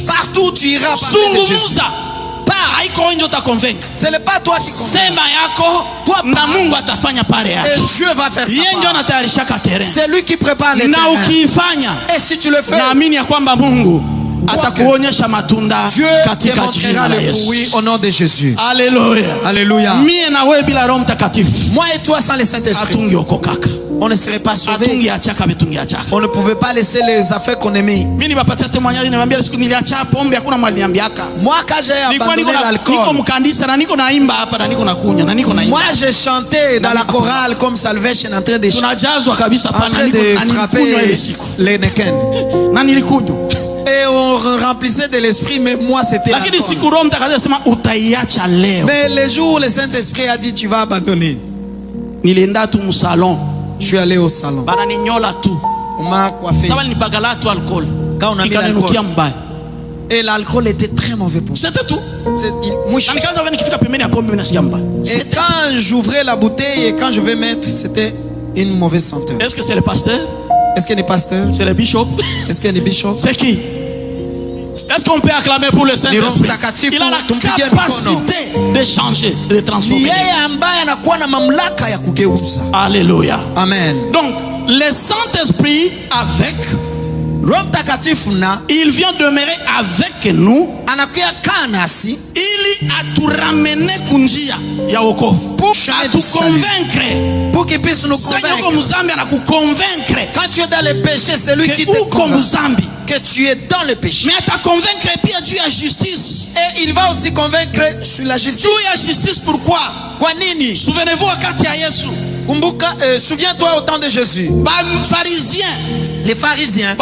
[SPEAKER 2] Partout où tu iras parler de Jésus. Ce n'est pas toi qui convainc. Et Dieu va faire ça. C'est lui qui prépare les terrains. Et si tu le fais, Dieu démontrera le fruit au nom de Jésus.
[SPEAKER 1] Alléluia.
[SPEAKER 2] Alléluia.
[SPEAKER 1] Moi
[SPEAKER 2] et toi sans le Saint-Esprit, on ne serait pas sauvé. On ne pouvait pas laisser les affaires qu'on aimait. Moi quand j'ai abandonné l'alcool, moi j'ai chanté dans la chorale comme Salvation en train de frapper les Neken. Et on remplissait de l'esprit, mais moi c'était l'alcool. Mais le jour où le Saint-Esprit a dit tu vas abandonner, je suis allé au salon. On m'a coiffé. Quand on a mis l'alcool. Et l'alcool était très mauvais pour moi.
[SPEAKER 1] C'était tout.
[SPEAKER 2] Et quand j'ouvrais la bouteille et quand je vais mettre, c'était une mauvaise senteur.
[SPEAKER 1] Est-ce que c'est le pasteur?
[SPEAKER 2] Est-ce qu'il est pasteur?
[SPEAKER 1] C'est le bishop?
[SPEAKER 2] Est-ce qu'il est bishop?
[SPEAKER 1] C'est qui? Est-ce qu'on peut acclamer pour le Saint-Esprit? Il a la capacité de changer, de transformer. Alléluia.
[SPEAKER 2] Amen.
[SPEAKER 1] Donc, le Saint-Esprit avec, il vient demeurer avec nous. Il a tout ramené kunjia ya wokovu. A tout convaincre.
[SPEAKER 2] Pour qu'il puisse nous
[SPEAKER 1] convaincre.
[SPEAKER 2] Quand tu es dans le péché, c'est lui qui te convainc que tu es dans le péché.
[SPEAKER 1] Mais à convaincre puis Dieu a justice.
[SPEAKER 2] Et il va aussi convaincre sur la justice.
[SPEAKER 1] Dieu a justice pourquoi? Souvenez-vous wakati ya Yesu.
[SPEAKER 2] Souviens-toi au temps de Jésus. Les pharisiens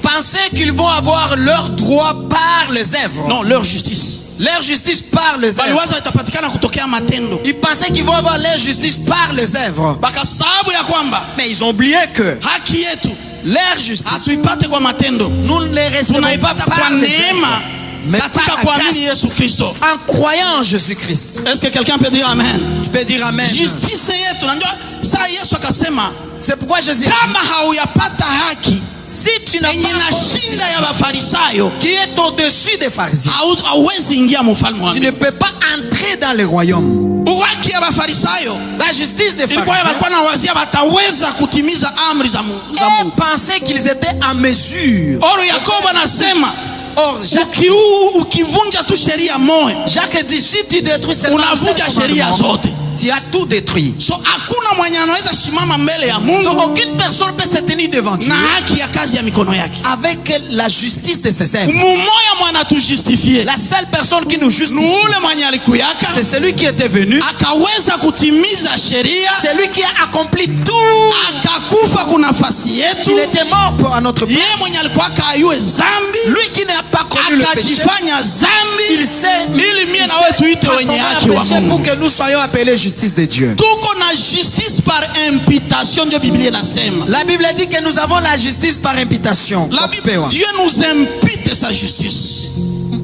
[SPEAKER 2] pensaient qu'ils vont avoir leur droit par les œuvres.
[SPEAKER 1] Non, leur justice.
[SPEAKER 2] Leur justice par les œuvres. Ils pensaient qu'ils vont avoir leur justice par les œuvres. Mais ils ont oublié que leur justice, nous ne les recevons pas par les œuvres, mais par la grâce, en croyant en Jésus-Christ.
[SPEAKER 1] Est-ce que quelqu'un peut dire Amen?
[SPEAKER 2] Tu peux dire Amen.
[SPEAKER 1] Justice
[SPEAKER 2] c'est pourquoi Jésus dit, si tu n'as pas qui est au-dessus des pharisiens, tu ne peux pas entrer dans le royaume. La justice des pharisiens, ils pensaient qu'ils étaient en mesure. Or, Jacques dit, si tu détruis cette commandement, tu as tout détruit.
[SPEAKER 1] So
[SPEAKER 2] aucune personne peut se tenir devant Dieu avec la justice de ses œuvres. La seule personne qui nous justifie, c'est celui qui était venu, c'est lui qui a accompli tout. Il était mort pour notre place. Lui qui n'a pas connu le péché, il s'est transformé en péché pour que nous soyons appelés justice de Dieu. La Bible dit que nous avons la justice par imputation.
[SPEAKER 1] Dieu nous impute sa justice.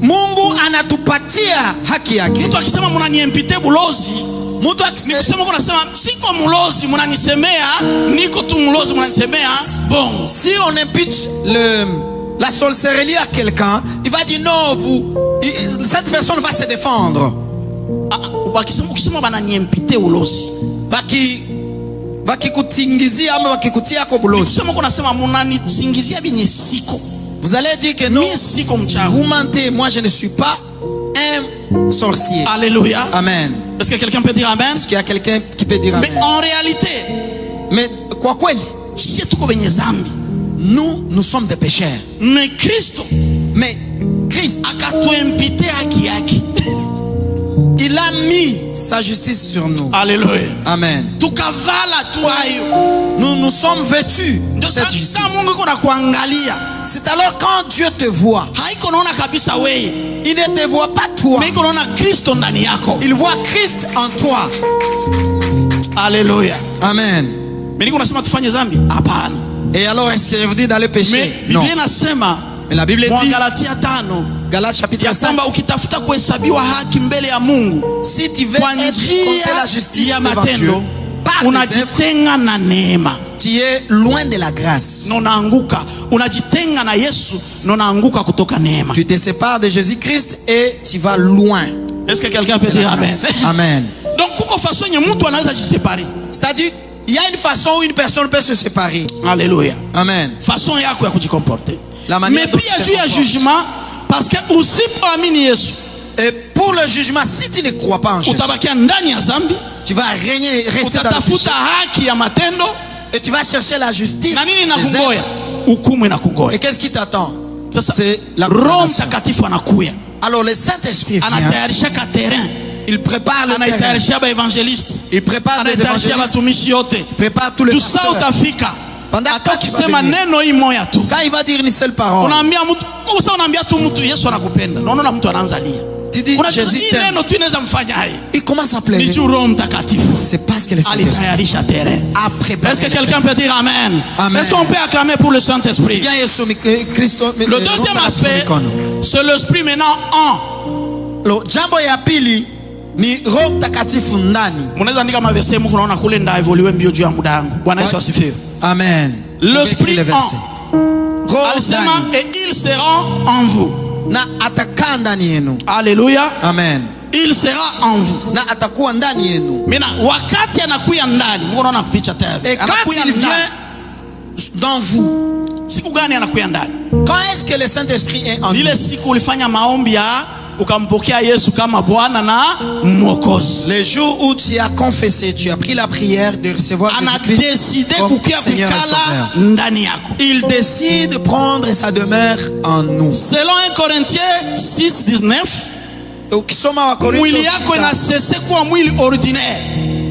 [SPEAKER 2] Mungu anatupatia haki yake.
[SPEAKER 1] Mtu akisema mnaniimpite bulozi, mtu akisema kuna sema siko mulozi mnanisemea, niko tu mulozi mnanisemea. Bon,
[SPEAKER 2] si on impute la sorcellerie à quelqu'un, il va dire non, cette personne va se défendre.
[SPEAKER 1] Ukisema bananiimpite ulozi,
[SPEAKER 2] bakikutingizia ama bakikutia kwa bulozi.
[SPEAKER 1] Ukisema kuna sema mnanisingizia binye siko,
[SPEAKER 2] vous allez dire que non, vous mentez, moi je ne suis pas un sorcier.
[SPEAKER 1] Alléluia.
[SPEAKER 2] Amen.
[SPEAKER 1] Est-ce que quelqu'un peut dire amen?
[SPEAKER 2] Est-ce qu'il y a quelqu'un qui peut dire amen?
[SPEAKER 1] Mais en réalité,
[SPEAKER 2] quoi nous sommes des pécheurs.
[SPEAKER 1] Mais Christ
[SPEAKER 2] il a mis sa justice sur nous.
[SPEAKER 1] Alléluia.
[SPEAKER 2] Amen. Nous sommes vêtus de cette justice. C'est alors quand Dieu te voit, il ne te voit pas toi, il voit Christ en toi.
[SPEAKER 1] Alléluia.
[SPEAKER 2] Amen. Et alors est-ce que je vous dis d'aller pécher? Non. Mais la Bible dit, Galates chapitre 5, si tu veux être la justice devant Dieu, par les œuvres, tu es loin de la grâce. Tu te sépares de Jésus-Christ et tu vas loin.
[SPEAKER 1] Est-ce que quelqu'un peut dire amen?
[SPEAKER 2] Amen.
[SPEAKER 1] Donc,
[SPEAKER 2] c'est-à-dire, il y a une façon où une personne peut se séparer.
[SPEAKER 1] Alléluia.
[SPEAKER 2] Amen.
[SPEAKER 1] Façon yako ya kujicomporter. Mais puis il y a du jugement parce que aussi parmi Jésus.
[SPEAKER 2] Et pour le jugement, si tu ne crois pas en Jésus, tu vas rester dans le péché. Et tu vas chercher la justice. Et qu'est-ce qui t'attend? C'est la condamnation. Alors le Saint-Esprit vient. Il prépare le terrain. Il prépare les évangélistes. Il prépare tous les pasteurs. Pendant quand il va dire une seule parole, tu dis Jésus t'aime. Il commence à pleurer. C'est parce que le Saint-Esprit a préparé.
[SPEAKER 1] Est-ce que quelqu'un peut dire amen? Est-ce qu'on peut acclamer pour le Saint-Esprit? Le deuxième aspect, c'est l'esprit maintenant en.
[SPEAKER 2] Jambo ya pili ni Roho Mtakatifu ndani.
[SPEAKER 1] Mnaweza andika maverse Mungu naona kule nda evolue mbio juu ya muda wangu. Bwana Yesu asifiwe.
[SPEAKER 2] Amen.
[SPEAKER 1] L'esprit en. Alisema et ils seront en vous.
[SPEAKER 2] Na atakaa ndani yenu.
[SPEAKER 1] Alléluia.
[SPEAKER 2] Amen.
[SPEAKER 1] Il sera en vous.
[SPEAKER 2] Na atakuwa ndani yenu.
[SPEAKER 1] Mina wakati anakuya ndani, Mungu anaona picha tayari.
[SPEAKER 2] Et quand il vient dans vous,
[SPEAKER 1] siku gani anakuya ndani?
[SPEAKER 2] Quand est-ce que le Saint-Esprit est en nous?
[SPEAKER 1] Ile siku ulifanya maombi ya ukampokea Yesu kama Bwana na Mwokozi.
[SPEAKER 2] Le jour où tu as confessé, tu as pris la prière de recevoir Jésus-Christ comme Seigneur et Sauveur. Il décide de prendre sa demeure en nous.
[SPEAKER 1] Selon 1 Corinthiens 6:19, mwili yako inasese kuwa mwili ordinaire.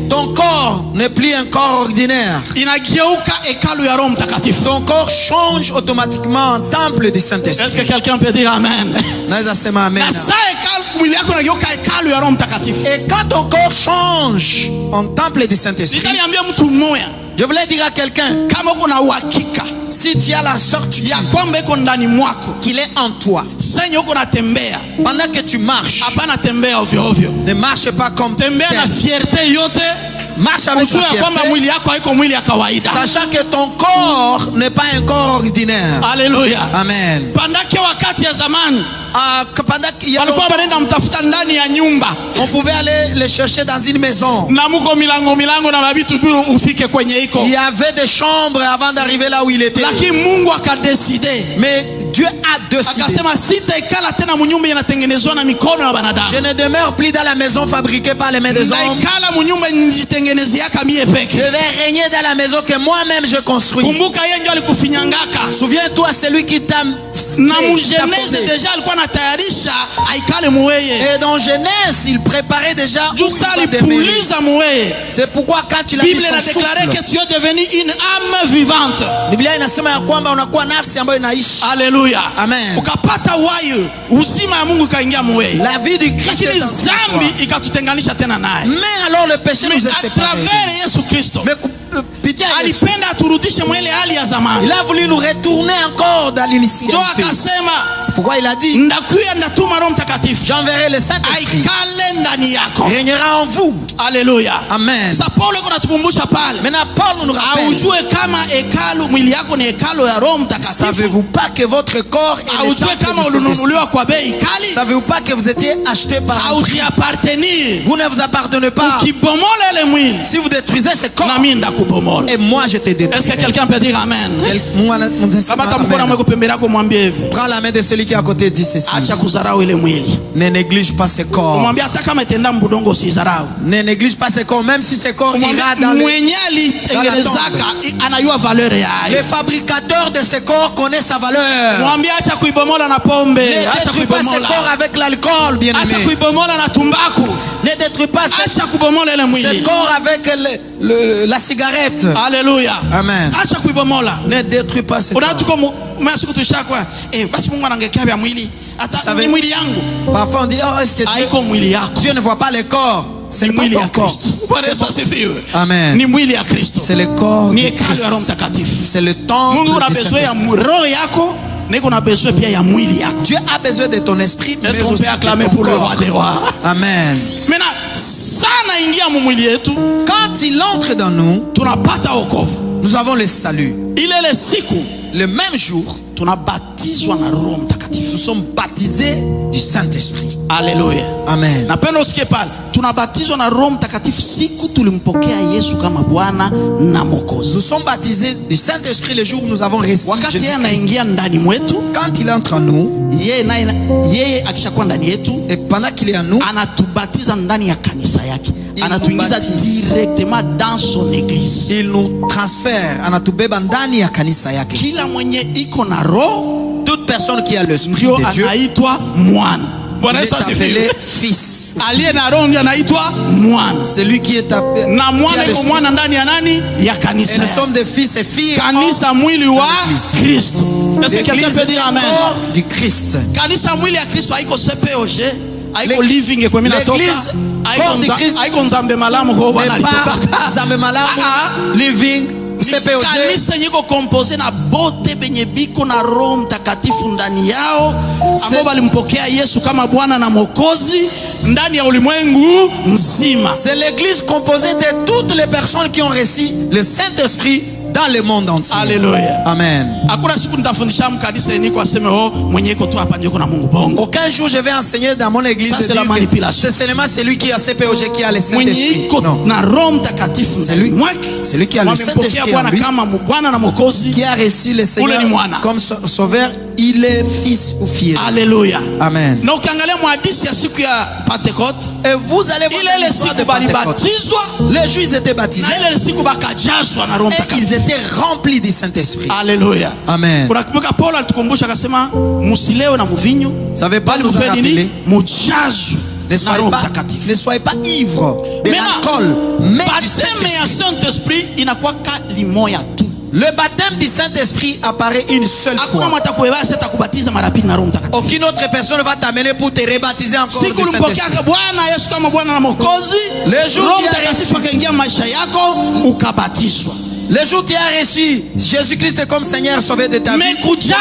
[SPEAKER 2] Ton corps n'est plus un corps ordinaire. Ton corps change automatiquement en temple du Saint-Esprit.
[SPEAKER 1] Est-ce que quelqu'un peut dire amen?
[SPEAKER 2] Amen. Et quand ton corps change en temple du Saint-Esprit, je voulais dire à quelqu'un, si tu as la certitude qu'il est en toi, pendant que tu marches, ne marche pas comme marche avec ta fierté, sachant que ton corps n'est pas un corps ordinaire.
[SPEAKER 1] Alléluia.
[SPEAKER 2] Amen. On pouvait aller le chercher dans une maison. Il y avait des chambres avant d'arriver là où il était. Mais Dieu décidé.
[SPEAKER 1] Je
[SPEAKER 2] ne demeure plus dans la maison fabriquée par les mains des hommes. Je vais régner dans la maison que moi-même je construis. Souviens-toi, celui qui t'a et dans Genèse, il préparait déjà. C'est pourquoi quand il a mis son souffle,
[SPEAKER 1] que tu es devenu une âme vivante. Alléluia.
[SPEAKER 2] Amen. La vie du Christ est mais alors le péché nous est séparé. Il a voulu nous retourner encore dans l'initialité. C'est pourquoi il a dit, j'enverrai le Saint-Esprit, régnera en vous.
[SPEAKER 1] Alléluia.
[SPEAKER 2] Amen. Maintenant Paul nous rappelle, savez-vous pas que votre corps est le temple du Saint-Esprit? Savez-vous pas que vous étiez acheté par un prix? Vous ne vous appartenez pas. Si vous détruisez ce corps, et moi je te détruis.
[SPEAKER 1] Est-ce que quelqu'un peut dire amen?
[SPEAKER 2] Prends la main de celui qui est à côté et dis ceci. Ne néglige pas ce corps. Ne néglige pas ce corps, même si ce corps ira dans le les fabricateurs de ce corps connaissent sa valeur.
[SPEAKER 1] Ne détruis pas
[SPEAKER 2] ce corps avec l'alcool, bien aimé. Ne détruis pas ce corps avec la cigarette.
[SPEAKER 1] Alléluia.
[SPEAKER 2] Amen. Ne détruis pas ce corps. Parfois on dit, oh, est-ce que Dieu ne voit pas le corps? C'est le corps. Amen. C'est le corps de Christ. C'est le temps du Dieu a besoin de ton esprit, mais
[SPEAKER 1] est-ce qu'on peut acclamer pour le roi des rois?
[SPEAKER 2] Amen. Quand il entre dans nous, nous avons le salut. Le même jour, nous sommes baptisés du Saint-Esprit.
[SPEAKER 1] Alléluia.
[SPEAKER 2] Amen. Nous sommes baptisés du Saint-Esprit le jour où nous avons reçu Jésus-Christ. Quand il entre en nous, et pendant qu'il est en nous,
[SPEAKER 1] directement dans son église.
[SPEAKER 2] Il nous transfère, toute personne qui a l'esprit de Dieu, il est appelé fils. Celui qui est appelé, et nous sommes des fils et filles
[SPEAKER 1] Est-ce que quelqu'un peut dire amen?
[SPEAKER 2] Du Christ.
[SPEAKER 1] L'église corps du Christ
[SPEAKER 2] living
[SPEAKER 1] kanisa nyiko compose na bote benye biko na Roho Mtakatifu ndani yao ambao walimpokea Yesu kama Bwana na Mwokozi ndani ya ulimwengu mzima.
[SPEAKER 2] C'est l'église composée de toutes les personnes qui ont reçu le Saint-Esprit dans le monde entier.
[SPEAKER 1] Alléluia.
[SPEAKER 2] Amen. Aucun jour je vais enseigner dans mon église.
[SPEAKER 1] Ça, c'est la manipulation.
[SPEAKER 2] C'est seulement celui qui a CPOG qui a le Saint-Esprit. Celui qui a le Saint-Esprit en lui, qui a reçu le Seigneur comme sauveur, il est fils ou fille.
[SPEAKER 1] Alléluia.
[SPEAKER 2] Amen.
[SPEAKER 1] Et
[SPEAKER 2] vous allez voir l'histoire de Pentecôte. Les Juifs étaient baptisés et ils étaient remplis du Saint-Esprit.
[SPEAKER 1] Alléluia.
[SPEAKER 2] Amen. Vous savez pas nous rappeler, ne soyez pas ivres de l'alcool, mais du Saint-Esprit. Le baptême du Saint-Esprit apparaît une seule fois. Aucune autre personne ne va t'amener pour te rebaptiser encore du Saint-Esprit. Le jour où tu as reçu Jésus-Christ comme Seigneur Sauveur de ta vie, le jour où tu as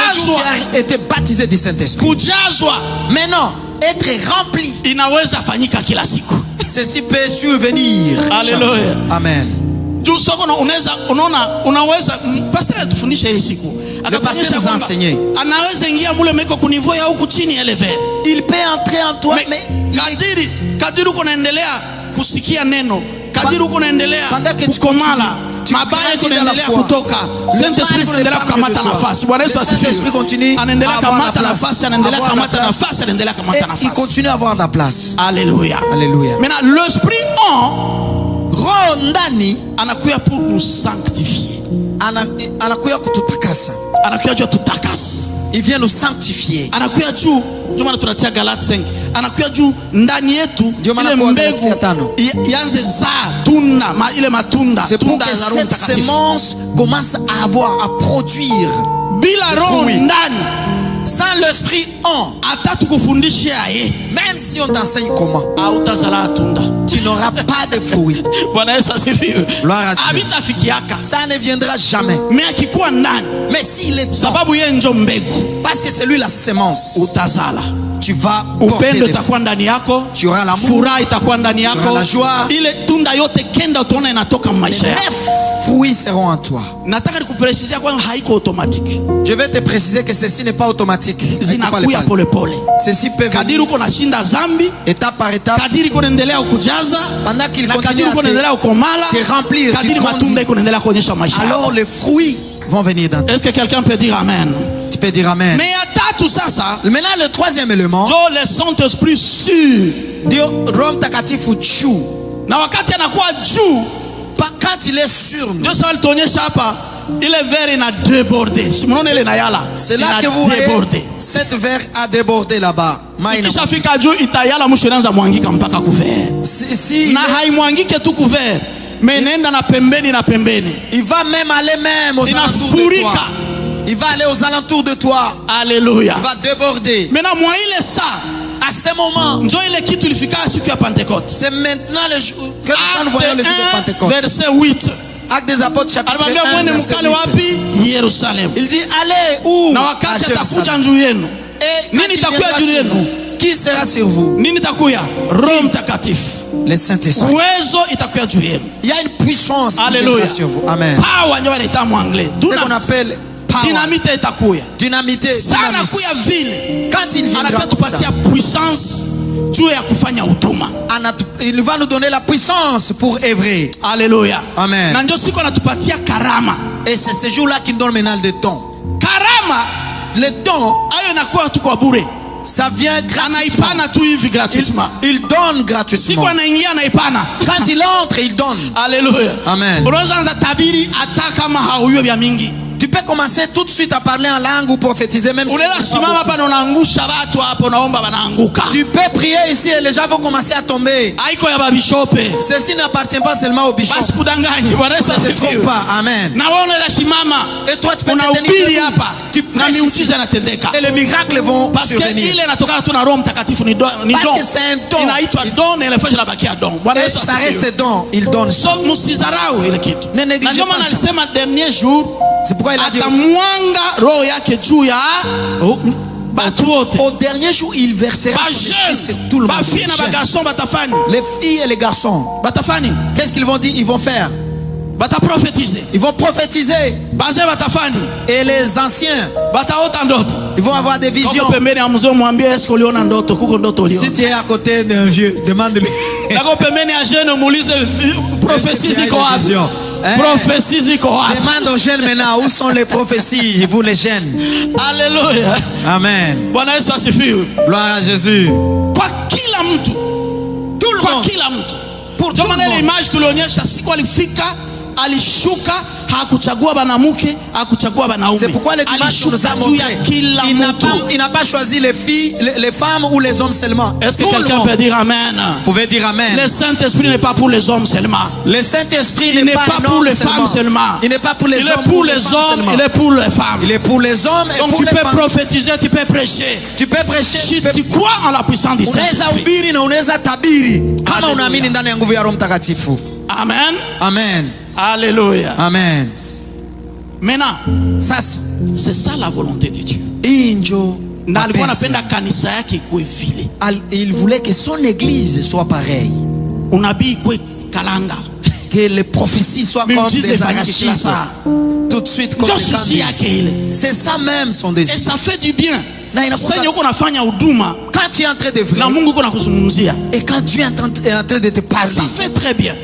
[SPEAKER 2] été baptisé du Saint-Esprit. Maintenant, être rempli, ceci peut survenir.
[SPEAKER 1] Alléluia.
[SPEAKER 2] Amen. Le pasteur nous a enseigné. Il peut entrer en toi, mais
[SPEAKER 1] mabaya kunaendelea kutoka. Saint-Esprit kunaendelea kukamata nafasi. Bwana Yesu asifiwe.
[SPEAKER 2] Continue.
[SPEAKER 1] Anaendelea kukamata nafasi, anaendelea kukamata nafasi, anaendelea kukamata nafasi.
[SPEAKER 2] Il continue à avoir la place.
[SPEAKER 1] Alléluia.
[SPEAKER 2] Alléluia.
[SPEAKER 1] Maintenant l'esprit
[SPEAKER 2] Roho ndani
[SPEAKER 1] anakuya pour nous sanctifier.
[SPEAKER 2] Anakuya kututakasa.
[SPEAKER 1] Anakuya juu tutakasa.
[SPEAKER 2] Il vient nous sanctifier.
[SPEAKER 1] Anakuya juu, ndio maana tunatia Galates 5. Anakuya juu ndani yetu ile mbegu ianze zaa tunda, ile matunda.
[SPEAKER 2] C'est pour que cette semence commence à avoir, à produire.
[SPEAKER 1] Bila roho ndani,
[SPEAKER 2] sans l'esprit en,
[SPEAKER 1] même
[SPEAKER 2] si on t'enseigne comment, tu n'auras pas de fruits. Gloire à Dieu. Ça ne viendra jamais. Mais s'il est temps, parce que c'est lui la semence, tu vas porter des fruits. Tu auras l'amour, tu auras la joie. Les fruits seront en toi. Je vais te préciser que ceci n'est pas automatique. Ceci peut venir étape par étape. Pendant qu'il continue à te remplir, alors les fruits vont venir dans toi.
[SPEAKER 1] Est-ce que quelqu'un peut dire Amen?
[SPEAKER 2] Tu peux dire Amen.
[SPEAKER 1] Mais tout ça,
[SPEAKER 2] maintenant le troisième élément,
[SPEAKER 1] le Saint-Esprit sûr.
[SPEAKER 2] Quand il est sûr,
[SPEAKER 1] il est verre, il a débordé.
[SPEAKER 2] C'est là que vous voyez cette verre a débordé là-bas. Il va même aller aux alentours de toi. Il va aller aux alentours de toi.
[SPEAKER 1] Alléluia.
[SPEAKER 2] Il va déborder.
[SPEAKER 1] Maintenant, moi, il est ça.
[SPEAKER 2] À ce moment, c'est maintenant le jour que nous voyons le jour de Pentecôte.
[SPEAKER 1] Verset 8.
[SPEAKER 2] Actes des Apôtres chapitre 1 verset 8. Il dit allez où? À Jérusalem. Et quand il viendra sur vous, qui sera sur vous? Le Saint-Esprit. Il y a une puissance qui viendra sur vous. Amen. Ce qu'on appelle dynamité. Quand il viendra puissance, il va nous donner la puissance pour œuvrer.
[SPEAKER 1] Alléluia.
[SPEAKER 2] Amen. Et c'est ce jour-là qu'il donne maintenant le don. Le don, ça vient gratuitement. Il donne gratuitement. Quand il entre, il donne.
[SPEAKER 1] Alléluia.
[SPEAKER 2] Amen. Tu peux commencer tout de suite à parler en langue ou prophétiser même si tu peux prier ici et les gens vont commencer à tomber. Ceci n'appartient pas seulement au bishop. Ne se trompe pas. Amen. Et toi tu peux te tenir tu prêches ici et les miracles vont survenir. Parce que c'est un don. Et ça reste don. Il donne. Ne négligez pas. C'est pourquoi il a dit au dernier jour il versera son esprit sur tout le monde. Les filles et les garçons, qu'est-ce qu'ils vont dire? Ils vont faire, ils vont prophétiser. Et les anciens, ils vont avoir des visions. Si tu es à côté d'un vieux, demande-lui. Demande aux jeunes maintenant où sont les prophéties, vous les jeunes.
[SPEAKER 1] Alléluia.
[SPEAKER 2] Amen. Gloire à Jésus. Tout le monde. Pour tout le monde.
[SPEAKER 1] L'image tulionyesha siku alifika alishuka hakuchagua banamuke hakuchagua banaume.
[SPEAKER 2] C'est pourquoi les dimanches nous a montré il n'a pas choisi les filles, les femmes ou les hommes seulement.
[SPEAKER 1] Est-ce que quelqu'un peut dire Amen?
[SPEAKER 2] Vous pouvez dire Amen.
[SPEAKER 1] Le Saint-Esprit n'est pas pour les hommes seulement.
[SPEAKER 2] Le Saint-Esprit
[SPEAKER 1] n'est pas pour les femmes seulement.
[SPEAKER 2] Il n'est pas pour les hommes.
[SPEAKER 1] Il est pour les hommes, il est pour les femmes.
[SPEAKER 2] Il est pour les hommes et
[SPEAKER 1] donc
[SPEAKER 2] pour les femmes.
[SPEAKER 1] Donc tu peux prophétiser, tu peux prêcher.
[SPEAKER 2] Tu peux prêcher.
[SPEAKER 1] Si tu crois en la puissance du Saint-Esprit. Amen.
[SPEAKER 2] Amen.
[SPEAKER 1] Alléluia.
[SPEAKER 2] Amen.
[SPEAKER 1] Maintenant,
[SPEAKER 2] ça
[SPEAKER 1] c'est ça la volonté de Dieu.
[SPEAKER 2] Il voulait que son église soit pareille. Que les prophéties soient comme des arachides. Tout de suite comme c'est ça même son désir.
[SPEAKER 1] Et ça fait du bien. Quand
[SPEAKER 2] tu es en train de vrai, et quand Dieu est en train de te parler,
[SPEAKER 1] ça fait très bien.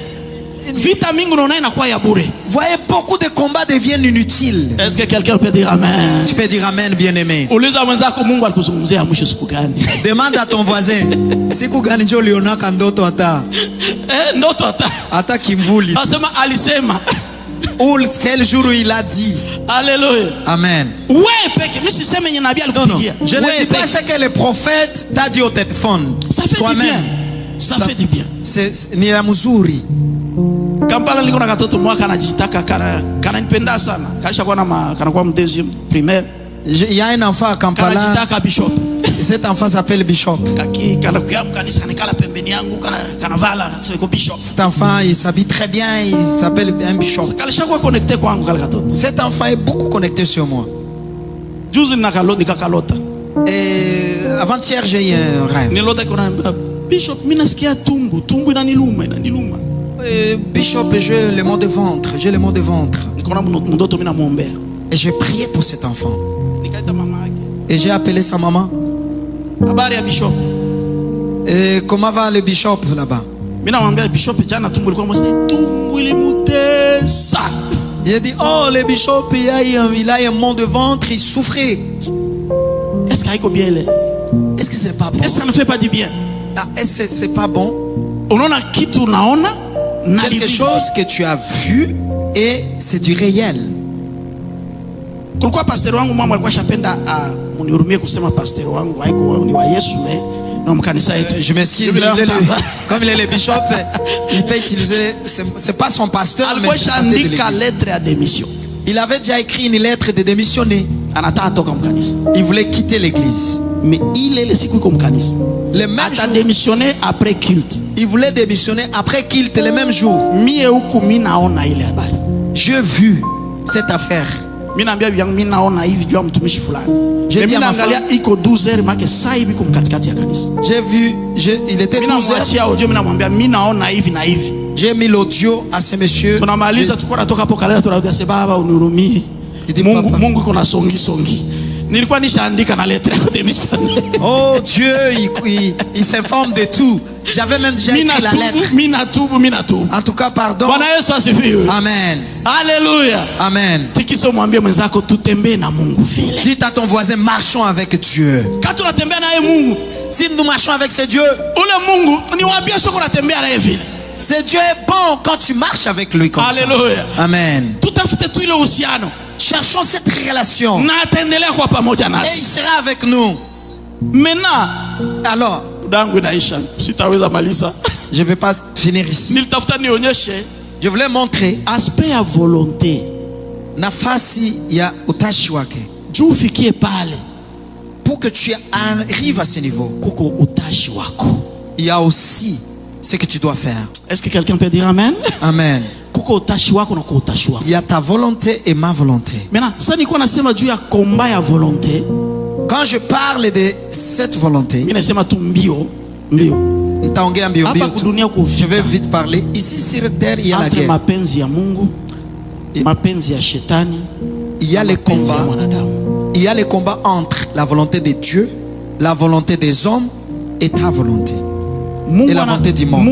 [SPEAKER 2] Voyez, beaucoup de combats deviennent inutiles.
[SPEAKER 1] Est-ce que quelqu'un peut dire amen?
[SPEAKER 2] Tu peux dire amen, bien-aimé. Demande à ton voisin. Siku gani njo ulionaka ndoto ata?
[SPEAKER 1] Ndoto ata.
[SPEAKER 2] Ata kimvuli.
[SPEAKER 1] Asema alisema.
[SPEAKER 2] Ou quel jour il a dit.
[SPEAKER 1] Alléluia.
[SPEAKER 2] Amen.
[SPEAKER 1] Ouais, peke. Mais si c'est mes nabi alikupigia.
[SPEAKER 2] Je ne dis pas ce que le prophète t'a dit au téléphone.
[SPEAKER 1] Ça fait du bien. Ça fait du bien.
[SPEAKER 2] C'est ni ya mzuri.
[SPEAKER 1] Kampala niko na katoto mwaka anajitaka kana nipenda sana. Kaisha kwa na kana kwa deuxième primaire.
[SPEAKER 2] Il y a un enfant à Kampala.
[SPEAKER 1] Anajitaka Bishop.
[SPEAKER 2] Cet enfant s'appelle Bishop.
[SPEAKER 1] Kana kuyamu kanisa nikala pembeni yangu kana vala c'est ko Bishop.
[SPEAKER 2] Cet enfant il s'habille très bien, il s'appelle un Bishop.
[SPEAKER 1] Kalisha kwa connecté kwangu kala katoto.
[SPEAKER 2] Cet enfant est beaucoup connecté sur moi.
[SPEAKER 1] Juzi nikakalota.
[SPEAKER 2] Et avant-hier j'ai eu un rêve.
[SPEAKER 1] Nilota kuna Bishop mimi nasikia tumbu inaniluma.
[SPEAKER 2] Bishop, j'ai le mot de ventre, Et j'ai prié pour cet enfant. Et j'ai appelé sa maman. Et comment va le Bishop là-bas? Il a dit, oh le Bishop, il a un mot de ventre, il souffrait.
[SPEAKER 1] Est-ce
[SPEAKER 2] que c'est pas bon?
[SPEAKER 1] Est-ce que ça ne fait pas du bien?
[SPEAKER 2] Est-ce que c'est pas bon? Quelque chose que tu as vu et c'est du réel. Je m'excuse, comme il est le bishop, il peut utiliser, c'est pas son pasteur, mais c'est il avait déjà écrit une lettre de démissionner. Il voulait quitter l'église.
[SPEAKER 1] Mais il est le cycle comme canis.
[SPEAKER 2] Le même jour,
[SPEAKER 1] démissionné après culte.
[SPEAKER 2] Il voulait démissionner après culte le même jour. J'ai vu cette affaire. J'ai dit à ma femme, j'ai vu, il était 12 heures. J'ai mis l'audio à ce monsieur. Il dit, oh Dieu, il s'informe de tout. J'avais même déjà écrit la lettre. En tout cas, pardon. Amen.
[SPEAKER 1] Alléluia.
[SPEAKER 2] Amen. Dites à ton voisin, marchons avec Dieu. Si nous marchons avec ce Dieu, ce Dieu est bon quand tu marches avec lui comme
[SPEAKER 1] Alléluia.
[SPEAKER 2] Ça. Amen.
[SPEAKER 1] Tout à fait tout le océan.
[SPEAKER 2] Cherchons cette relation. Et il sera avec nous.
[SPEAKER 1] Maintenant,
[SPEAKER 2] alors, je ne vais pas finir ici. Je voulais montrer
[SPEAKER 1] aspect à volonté.
[SPEAKER 2] Nafasi ya utashi wake. Pour que tu arrives à ce niveau, il y a aussi ce que tu dois faire.
[SPEAKER 1] Est-ce que quelqu'un peut dire amen?
[SPEAKER 2] Amen. Il y a ta volonté et ma volonté.
[SPEAKER 1] Maintenant,
[SPEAKER 2] quand je parle de cette volonté, je vais vite parler. Ici sur terre, il y a la guerre. Il y a les combats. Il y a les combats entre la volonté de Dieu, la volonté des hommes et ta volonté. Et la volonté du monde.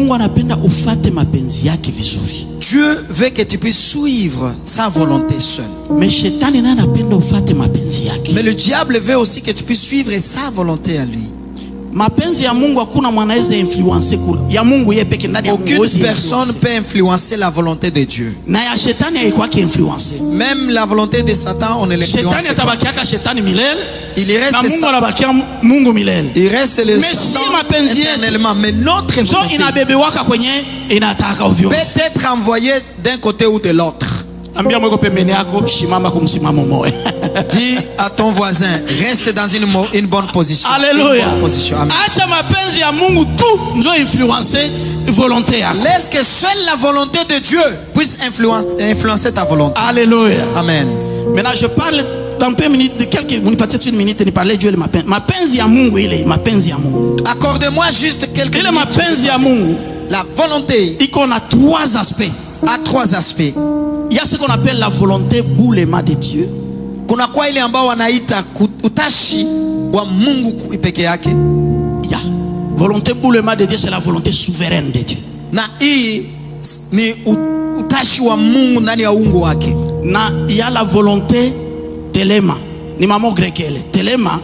[SPEAKER 2] Dieu veut que tu puisses suivre sa volonté seule. Mais le diable veut aussi que tu puisses suivre sa volonté à lui. Aucune personne peut influencer la volonté de Dieu. Même la volonté de Satan, on ne l'influence pas. Il reste le Satan éternellement. Mais notre volonté peut être envoyée d'un côté ou de l'autre. Dis à ton voisin, reste dans une bonne position.
[SPEAKER 1] Alléluia.
[SPEAKER 2] Laisse que seule la volonté de Dieu puisse influencer ta volonté.
[SPEAKER 1] Alléluia.
[SPEAKER 2] Amen.
[SPEAKER 1] Maintenant je parle dans quelques minutes, une minute, parler Dieu accordez-moi juste quelques minutes. La volonté,
[SPEAKER 2] il a trois aspects. À trois aspects.
[SPEAKER 1] Il y a ce qu'on appelle la volonté boulema de Dieu.
[SPEAKER 2] Kuna kwa ile ambao wanaita utashi wa Mungu peke yake.
[SPEAKER 1] Ya volonté boulema de Dieu, c'est la volonté souveraine de Dieu.
[SPEAKER 2] Na hii Ni utashi wa Mungu ndani ya uungu wake.
[SPEAKER 1] Na il y a la volonté telema. Ni mamo grekele. Telema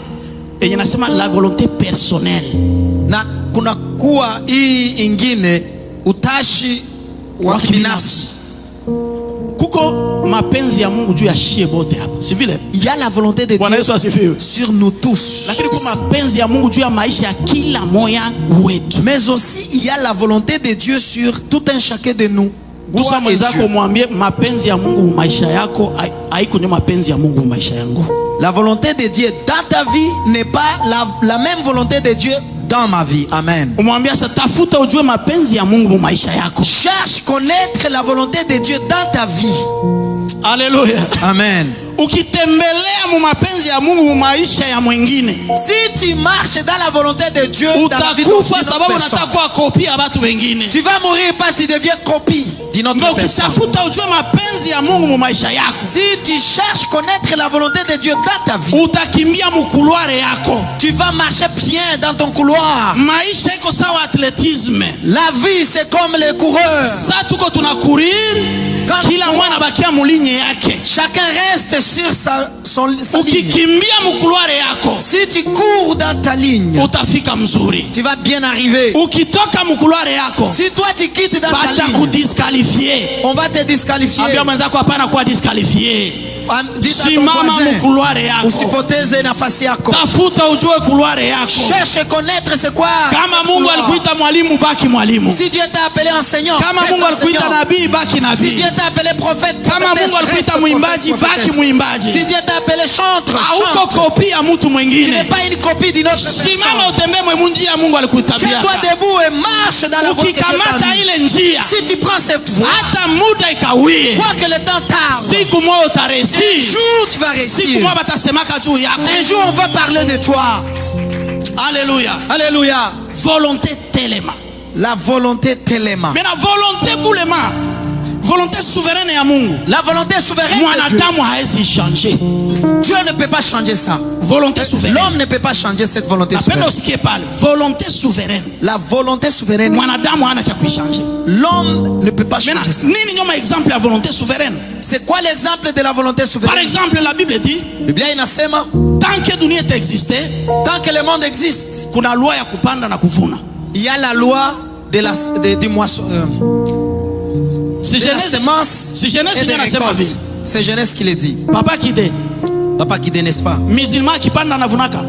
[SPEAKER 1] yenye nasema la volonté personnelle.
[SPEAKER 2] Na kuna kuwa hii ingine utashi wa binafsi.
[SPEAKER 1] Kuko mapenzi ya Mungu juu ya shie bote hapa. Si vile?
[SPEAKER 2] Il y a la volonté de Dieu sur nous tous.
[SPEAKER 1] Lakini kuna mapenzi ya Mungu juu ya maisha ya kila moya wetu.
[SPEAKER 2] Mais aussi il y a la volonté de Dieu sur tout un chacun de nous.
[SPEAKER 1] Gusa mwenzako mwambie mapenzi ya Mungu maisha yako haiko ni mapenzi ya Mungu maisha yangu.
[SPEAKER 2] La volonté de Dieu dans ta vie n'est pas la même volonté de Dieu dans ma vie. Amen.
[SPEAKER 1] Umwambia sasa tafuta ujue mapenzi ya Mungu maisha yako.
[SPEAKER 2] Cherche connaître la volonté de Dieu dans ta vie.
[SPEAKER 1] Alléluia.
[SPEAKER 2] Amen.
[SPEAKER 1] Ukitembelea mu mapenzi ya Mungu mu maisha ya mwingine,
[SPEAKER 2] si tu marches dans la volonté de Dieu
[SPEAKER 1] utakufa sababu unataka kuwa copie ya watu wengine.
[SPEAKER 2] Tu vas mourir parce que tu deviens copie d'une autre personne.
[SPEAKER 1] Ukitafuta ujue mapenzi ya Mungu mu maisha yako,
[SPEAKER 2] si tu cherches connaître la volonté de Dieu dans ta vie,
[SPEAKER 1] utakimbia mu couloir yako.
[SPEAKER 2] Tu vas marcher bien dans ton couloir.
[SPEAKER 1] Maisha iko sawa athlétisme.
[SPEAKER 2] La vie c'est comme les coureurs.
[SPEAKER 1] Sasa tuko tunakurir, kila mwana bakia mulinye yake.
[SPEAKER 2] Chacun reste sur son ligne.
[SPEAKER 1] Ukikimbia mu couloir yako,
[SPEAKER 2] si tu cours dans ta ligne,
[SPEAKER 1] utafika mzuri.
[SPEAKER 2] Tu vas bien arriver.
[SPEAKER 1] Ukitoka mu couloir yako,
[SPEAKER 2] si toi tu quittes dans ta ligne,
[SPEAKER 1] kudisqualifier.
[SPEAKER 2] On va te disqualifier.
[SPEAKER 1] Ambia mwenzako hapana kuwa disqualifier. Simama mu couloir yako.
[SPEAKER 2] Usipoteze nafasi yako.
[SPEAKER 1] Tafuta ujue couloir yako.
[SPEAKER 2] Cherche connaître c'est quoi.
[SPEAKER 1] Kama Mungu alikuita mwalimu baki mwalimu.
[SPEAKER 2] Si Dieu t'a appelé enseignant.
[SPEAKER 1] Kama Mungu alikuita nabii baki nabii.
[SPEAKER 2] Si Dieu t'a appelé prophète.
[SPEAKER 1] Kama Mungu alikuita muimbaji baki muimbaji.
[SPEAKER 2] Si Dieu t'a appelé chanteur.
[SPEAKER 1] Hauko copie ya mtu mwingine.
[SPEAKER 2] Tu n'es pas une copie d'une autre personne.
[SPEAKER 1] Simama utembee mwe njia Mungu alikuitabia.
[SPEAKER 2] Tiens-toi debout et marche dans la voie de Dieu.
[SPEAKER 1] Ukikamata ile njia.
[SPEAKER 2] Si tu prends cette voie.
[SPEAKER 1] Hata muda ikawie.
[SPEAKER 2] Quoi que le temps tarde.
[SPEAKER 1] Siku moja utaresi.
[SPEAKER 2] Un jour tu vas réussir.
[SPEAKER 1] Siku moja batasemaka juu yako.
[SPEAKER 2] Un jour on va parler de toi.
[SPEAKER 1] Alléluia.
[SPEAKER 2] Alléluia.
[SPEAKER 1] Volonté telema.
[SPEAKER 2] La volonté telema.
[SPEAKER 1] Mais la volonté boulema. Volonté souveraine ya Mungu.
[SPEAKER 2] La volonté souveraine de Dieu.
[SPEAKER 1] Mwanadamu haezi changer.
[SPEAKER 2] Dieu ne peut pas changer ça.
[SPEAKER 1] Volonté souveraine.
[SPEAKER 2] L'homme ne peut pas changer cette volonté souveraine.
[SPEAKER 1] Volonté souveraine.
[SPEAKER 2] La volonté souveraine.
[SPEAKER 1] Mwanadamu hana kia kuchanger.
[SPEAKER 2] L'homme ne peut pas changer ça.
[SPEAKER 1] Nini nyoma exemple ya volonté souveraine?
[SPEAKER 2] C'est quoi l'exemple de la volonté souveraine?
[SPEAKER 1] Par exemple, la Bible dit,
[SPEAKER 2] Biblia inasema,
[SPEAKER 1] tant que dunia existe,
[SPEAKER 2] tant que le monde existe,
[SPEAKER 1] kuna loi ya kupanda na kuvuna.
[SPEAKER 2] Il y a la loi de du moisson. C'est Genèse et de récolte. C'est Genèse qui le dit.
[SPEAKER 1] Papa qui dit.
[SPEAKER 2] Papa qui dit, n'est-ce pas?
[SPEAKER 1] Musulman qui panda na vunaka.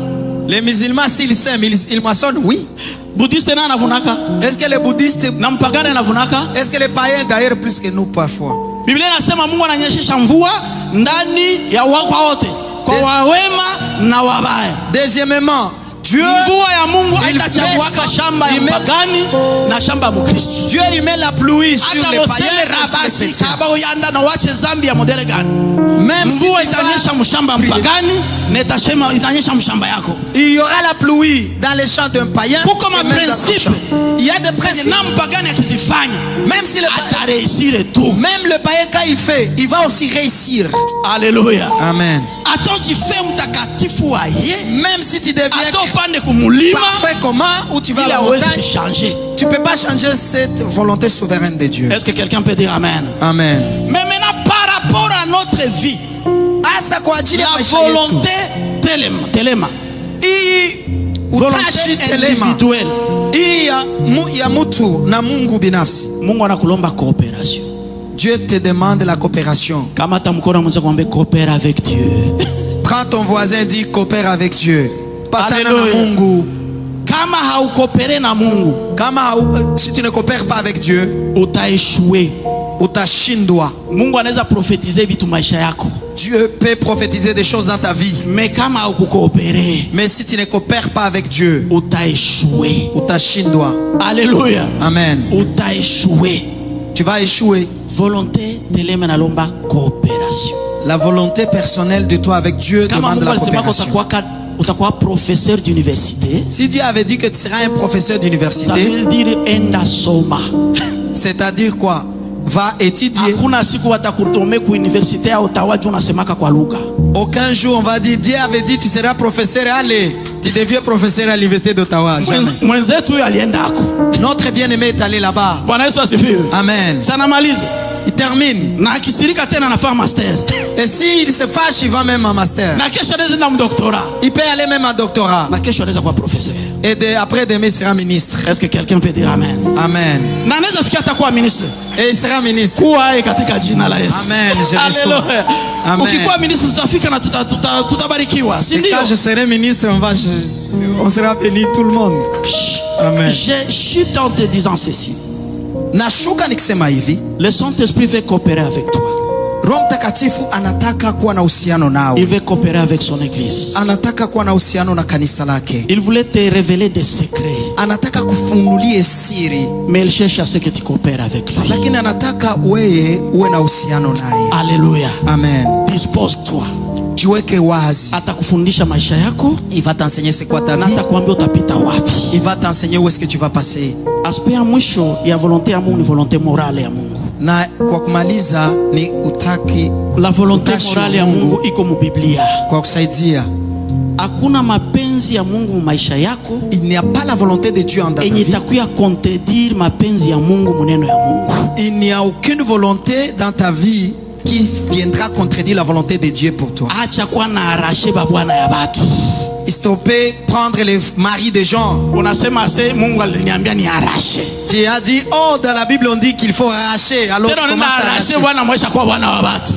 [SPEAKER 2] Les musulmans s'ils sèment, ils moissonnent, oui.
[SPEAKER 1] Bouddhiste na vunaka.
[SPEAKER 2] Est-ce que les bouddhistes
[SPEAKER 1] na mpagane na vunaka?
[SPEAKER 2] Est-ce que les païens d'ailleurs plus que nous parfois?
[SPEAKER 1] Biblia inasema Mungu ananyesha mvua ndani ya wakwa wote. Kwa wawema na wabaya.
[SPEAKER 2] Deuxièmement, Dieu,
[SPEAKER 1] mvua ya Mungu haitachaguaka shamba ya mpagani na shamba ya Mkristo.
[SPEAKER 2] Dieu il met la pluie sur les païens
[SPEAKER 1] rabasi kaba uyanda na wache zambi ya modele gani.
[SPEAKER 2] Même si
[SPEAKER 1] mvua itanyesha mshamba mpagani na itanyesha mshamba yako.
[SPEAKER 2] Il y aura la pluie dans les champs d'un païen.
[SPEAKER 1] Kuko ma principe.
[SPEAKER 2] Il y a des principes.
[SPEAKER 1] Na mpagani akizifanya.
[SPEAKER 2] Même si le
[SPEAKER 1] païen réussir et tout.
[SPEAKER 2] Même le païen quand il fait, il va aussi réussir.
[SPEAKER 1] Alléluia.
[SPEAKER 2] Amen.
[SPEAKER 1] Même
[SPEAKER 2] si tu deviens parfait comment ou tu vas à la montagne, tu ne peux pas changer cette volonté souveraine de Dieu.
[SPEAKER 1] Est-ce que quelqu'un peut dire Amen?
[SPEAKER 2] Amen.
[SPEAKER 1] Mais maintenant par rapport à notre vie, la volonté telema. Volonté individuelle. Mungu anakulomba coopération.
[SPEAKER 2] Dieu te demande la coopération.
[SPEAKER 1] Coopère avec Dieu.
[SPEAKER 2] Prends ton voisin, dis coopère avec Dieu. Si tu ne coopères pas avec Dieu,
[SPEAKER 1] tu as échoué.
[SPEAKER 2] Mungu anaweza prophétiser vitu maisha yako. Dieu peut prophétiser des choses dans ta vie.
[SPEAKER 1] Mais
[SPEAKER 2] si tu ne coopères pas avec Dieu,
[SPEAKER 1] tu as échoué.
[SPEAKER 2] Alléluia. Amen.
[SPEAKER 1] Tu as échoué.
[SPEAKER 2] Tu vas échouer.
[SPEAKER 1] Volonté telema nalomba coopération.
[SPEAKER 2] La volonté personnelle de toi avec Dieu demande la coopération.
[SPEAKER 1] Professeur d'université.
[SPEAKER 2] Si Dieu avait dit que tu seras un professeur d'université,
[SPEAKER 1] ça veut dire enda soma.
[SPEAKER 2] C'est-à-dire quoi? va étudier. Aucun jour on va dire Dieu avait dit tu seras professeur, allez, tu deviens professeur à l'université d'Ottawa. Notre bien-aimé est allé là-bas. Amen. Il termine. Et s'il se fâche, il va même en master. Il peut aller même en doctorat. Et après demain, il sera ministre.
[SPEAKER 1] Est-ce que quelqu'un peut dire Amen?
[SPEAKER 2] Amen. Et il sera ministre.
[SPEAKER 1] Amen.
[SPEAKER 2] Je reçois. Amen. Et quand je serai ministre, on sera béni tout le monde.
[SPEAKER 1] Amen. Je suis en te disant ceci. Le Saint-Esprit veut coopérer avec toi. Il veut coopérer avec son église. Il voulait te révéler des secrets. Mais il cherche à ce que tu coopères avec lui. Alléluia.
[SPEAKER 2] Amen.
[SPEAKER 1] Dispose-toi. Atakufundisha maisha yako.
[SPEAKER 2] Il va t'enseigner c'est quoi ta vie.
[SPEAKER 1] Atakwambia utapita wapi.
[SPEAKER 2] Il va t'enseigner où est-ce que tu vas passer.
[SPEAKER 1] Aspect ya mwisho ya volonté ya Mungu ni volonté morale ya Mungu.
[SPEAKER 2] Na kwa kumaliza ni utaki.
[SPEAKER 1] La volonté morale ya Mungu iko mu Biblia.
[SPEAKER 2] Kwa kusaidia.
[SPEAKER 1] Hakuna mapenzi ya Mungu mu maisha yako.
[SPEAKER 2] Il n'y a pas la volonté de Dieu en ta vie.
[SPEAKER 1] Yenye itakuya contredire mapenzi ya Mungu muneno ya Mungu.
[SPEAKER 2] Il n'y a aucune volonté dans ta vie qui viendra contredire la volonté de Dieu pour toi.
[SPEAKER 1] Acha kwa na arracher babwana ya batu.
[SPEAKER 2] Stopper, prendre les maris des gens.
[SPEAKER 1] Unasema se Mungu aliniambia ni arracher.
[SPEAKER 2] Tu as dit oh dans la Bible on dit qu'il faut arracher, alors tu commences à arracher.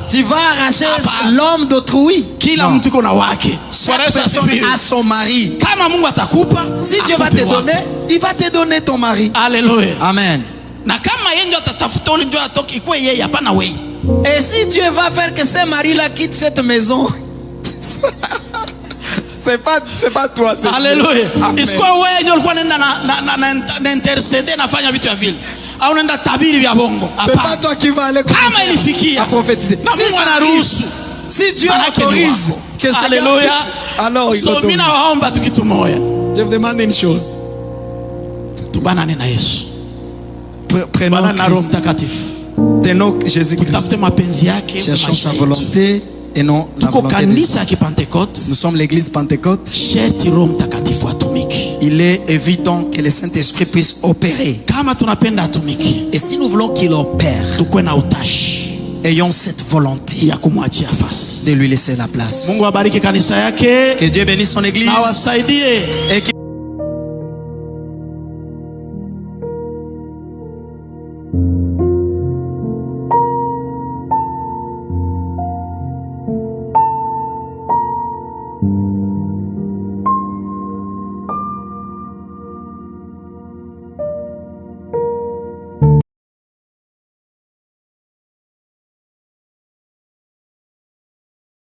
[SPEAKER 2] Tu vas arracher l'homme d'autrui.
[SPEAKER 1] Kila mtu kuna wake.
[SPEAKER 2] Chaque personne a son mari.
[SPEAKER 1] Kama Mungu atakupa,
[SPEAKER 2] si Dieu va te donner, il va te donner ton mari.
[SPEAKER 1] Alléluia.
[SPEAKER 2] Amen.
[SPEAKER 1] Na kama yeye ndio atatafuta ule ndio atoki ikuwe yeye hapana wewe.
[SPEAKER 2] Et si Dieu va faire que ce mari-là quitte cette maison, c'est pas toi, c'est
[SPEAKER 1] Alléluia. Isikuwa wewe ndio ulikuwa nenda na interceder na fanya vitu ya vile. Au nenda tabiri vya bongo.
[SPEAKER 2] C'est pas toi qui vas aller
[SPEAKER 1] kama ilifikia
[SPEAKER 2] à prophétiser.
[SPEAKER 1] Na Mungu anaruhusu.
[SPEAKER 2] Si Dieu autorise que ça
[SPEAKER 1] Alléluia.
[SPEAKER 2] Alors il
[SPEAKER 1] so mimi naomba tu kitu moja.
[SPEAKER 2] Je vous demande une chose.
[SPEAKER 1] Tubanane na Yesu.
[SPEAKER 2] Prenons
[SPEAKER 1] Jésus-Christ.
[SPEAKER 2] Cherchons sa volonté et non la volonté des hommes. Nous sommes l'église Pentecôte. Il est évident que le Saint-Esprit puisse opérer. Et si nous voulons qu'il opère, ayons cette volonté de lui laisser la place. Que Dieu bénisse son église et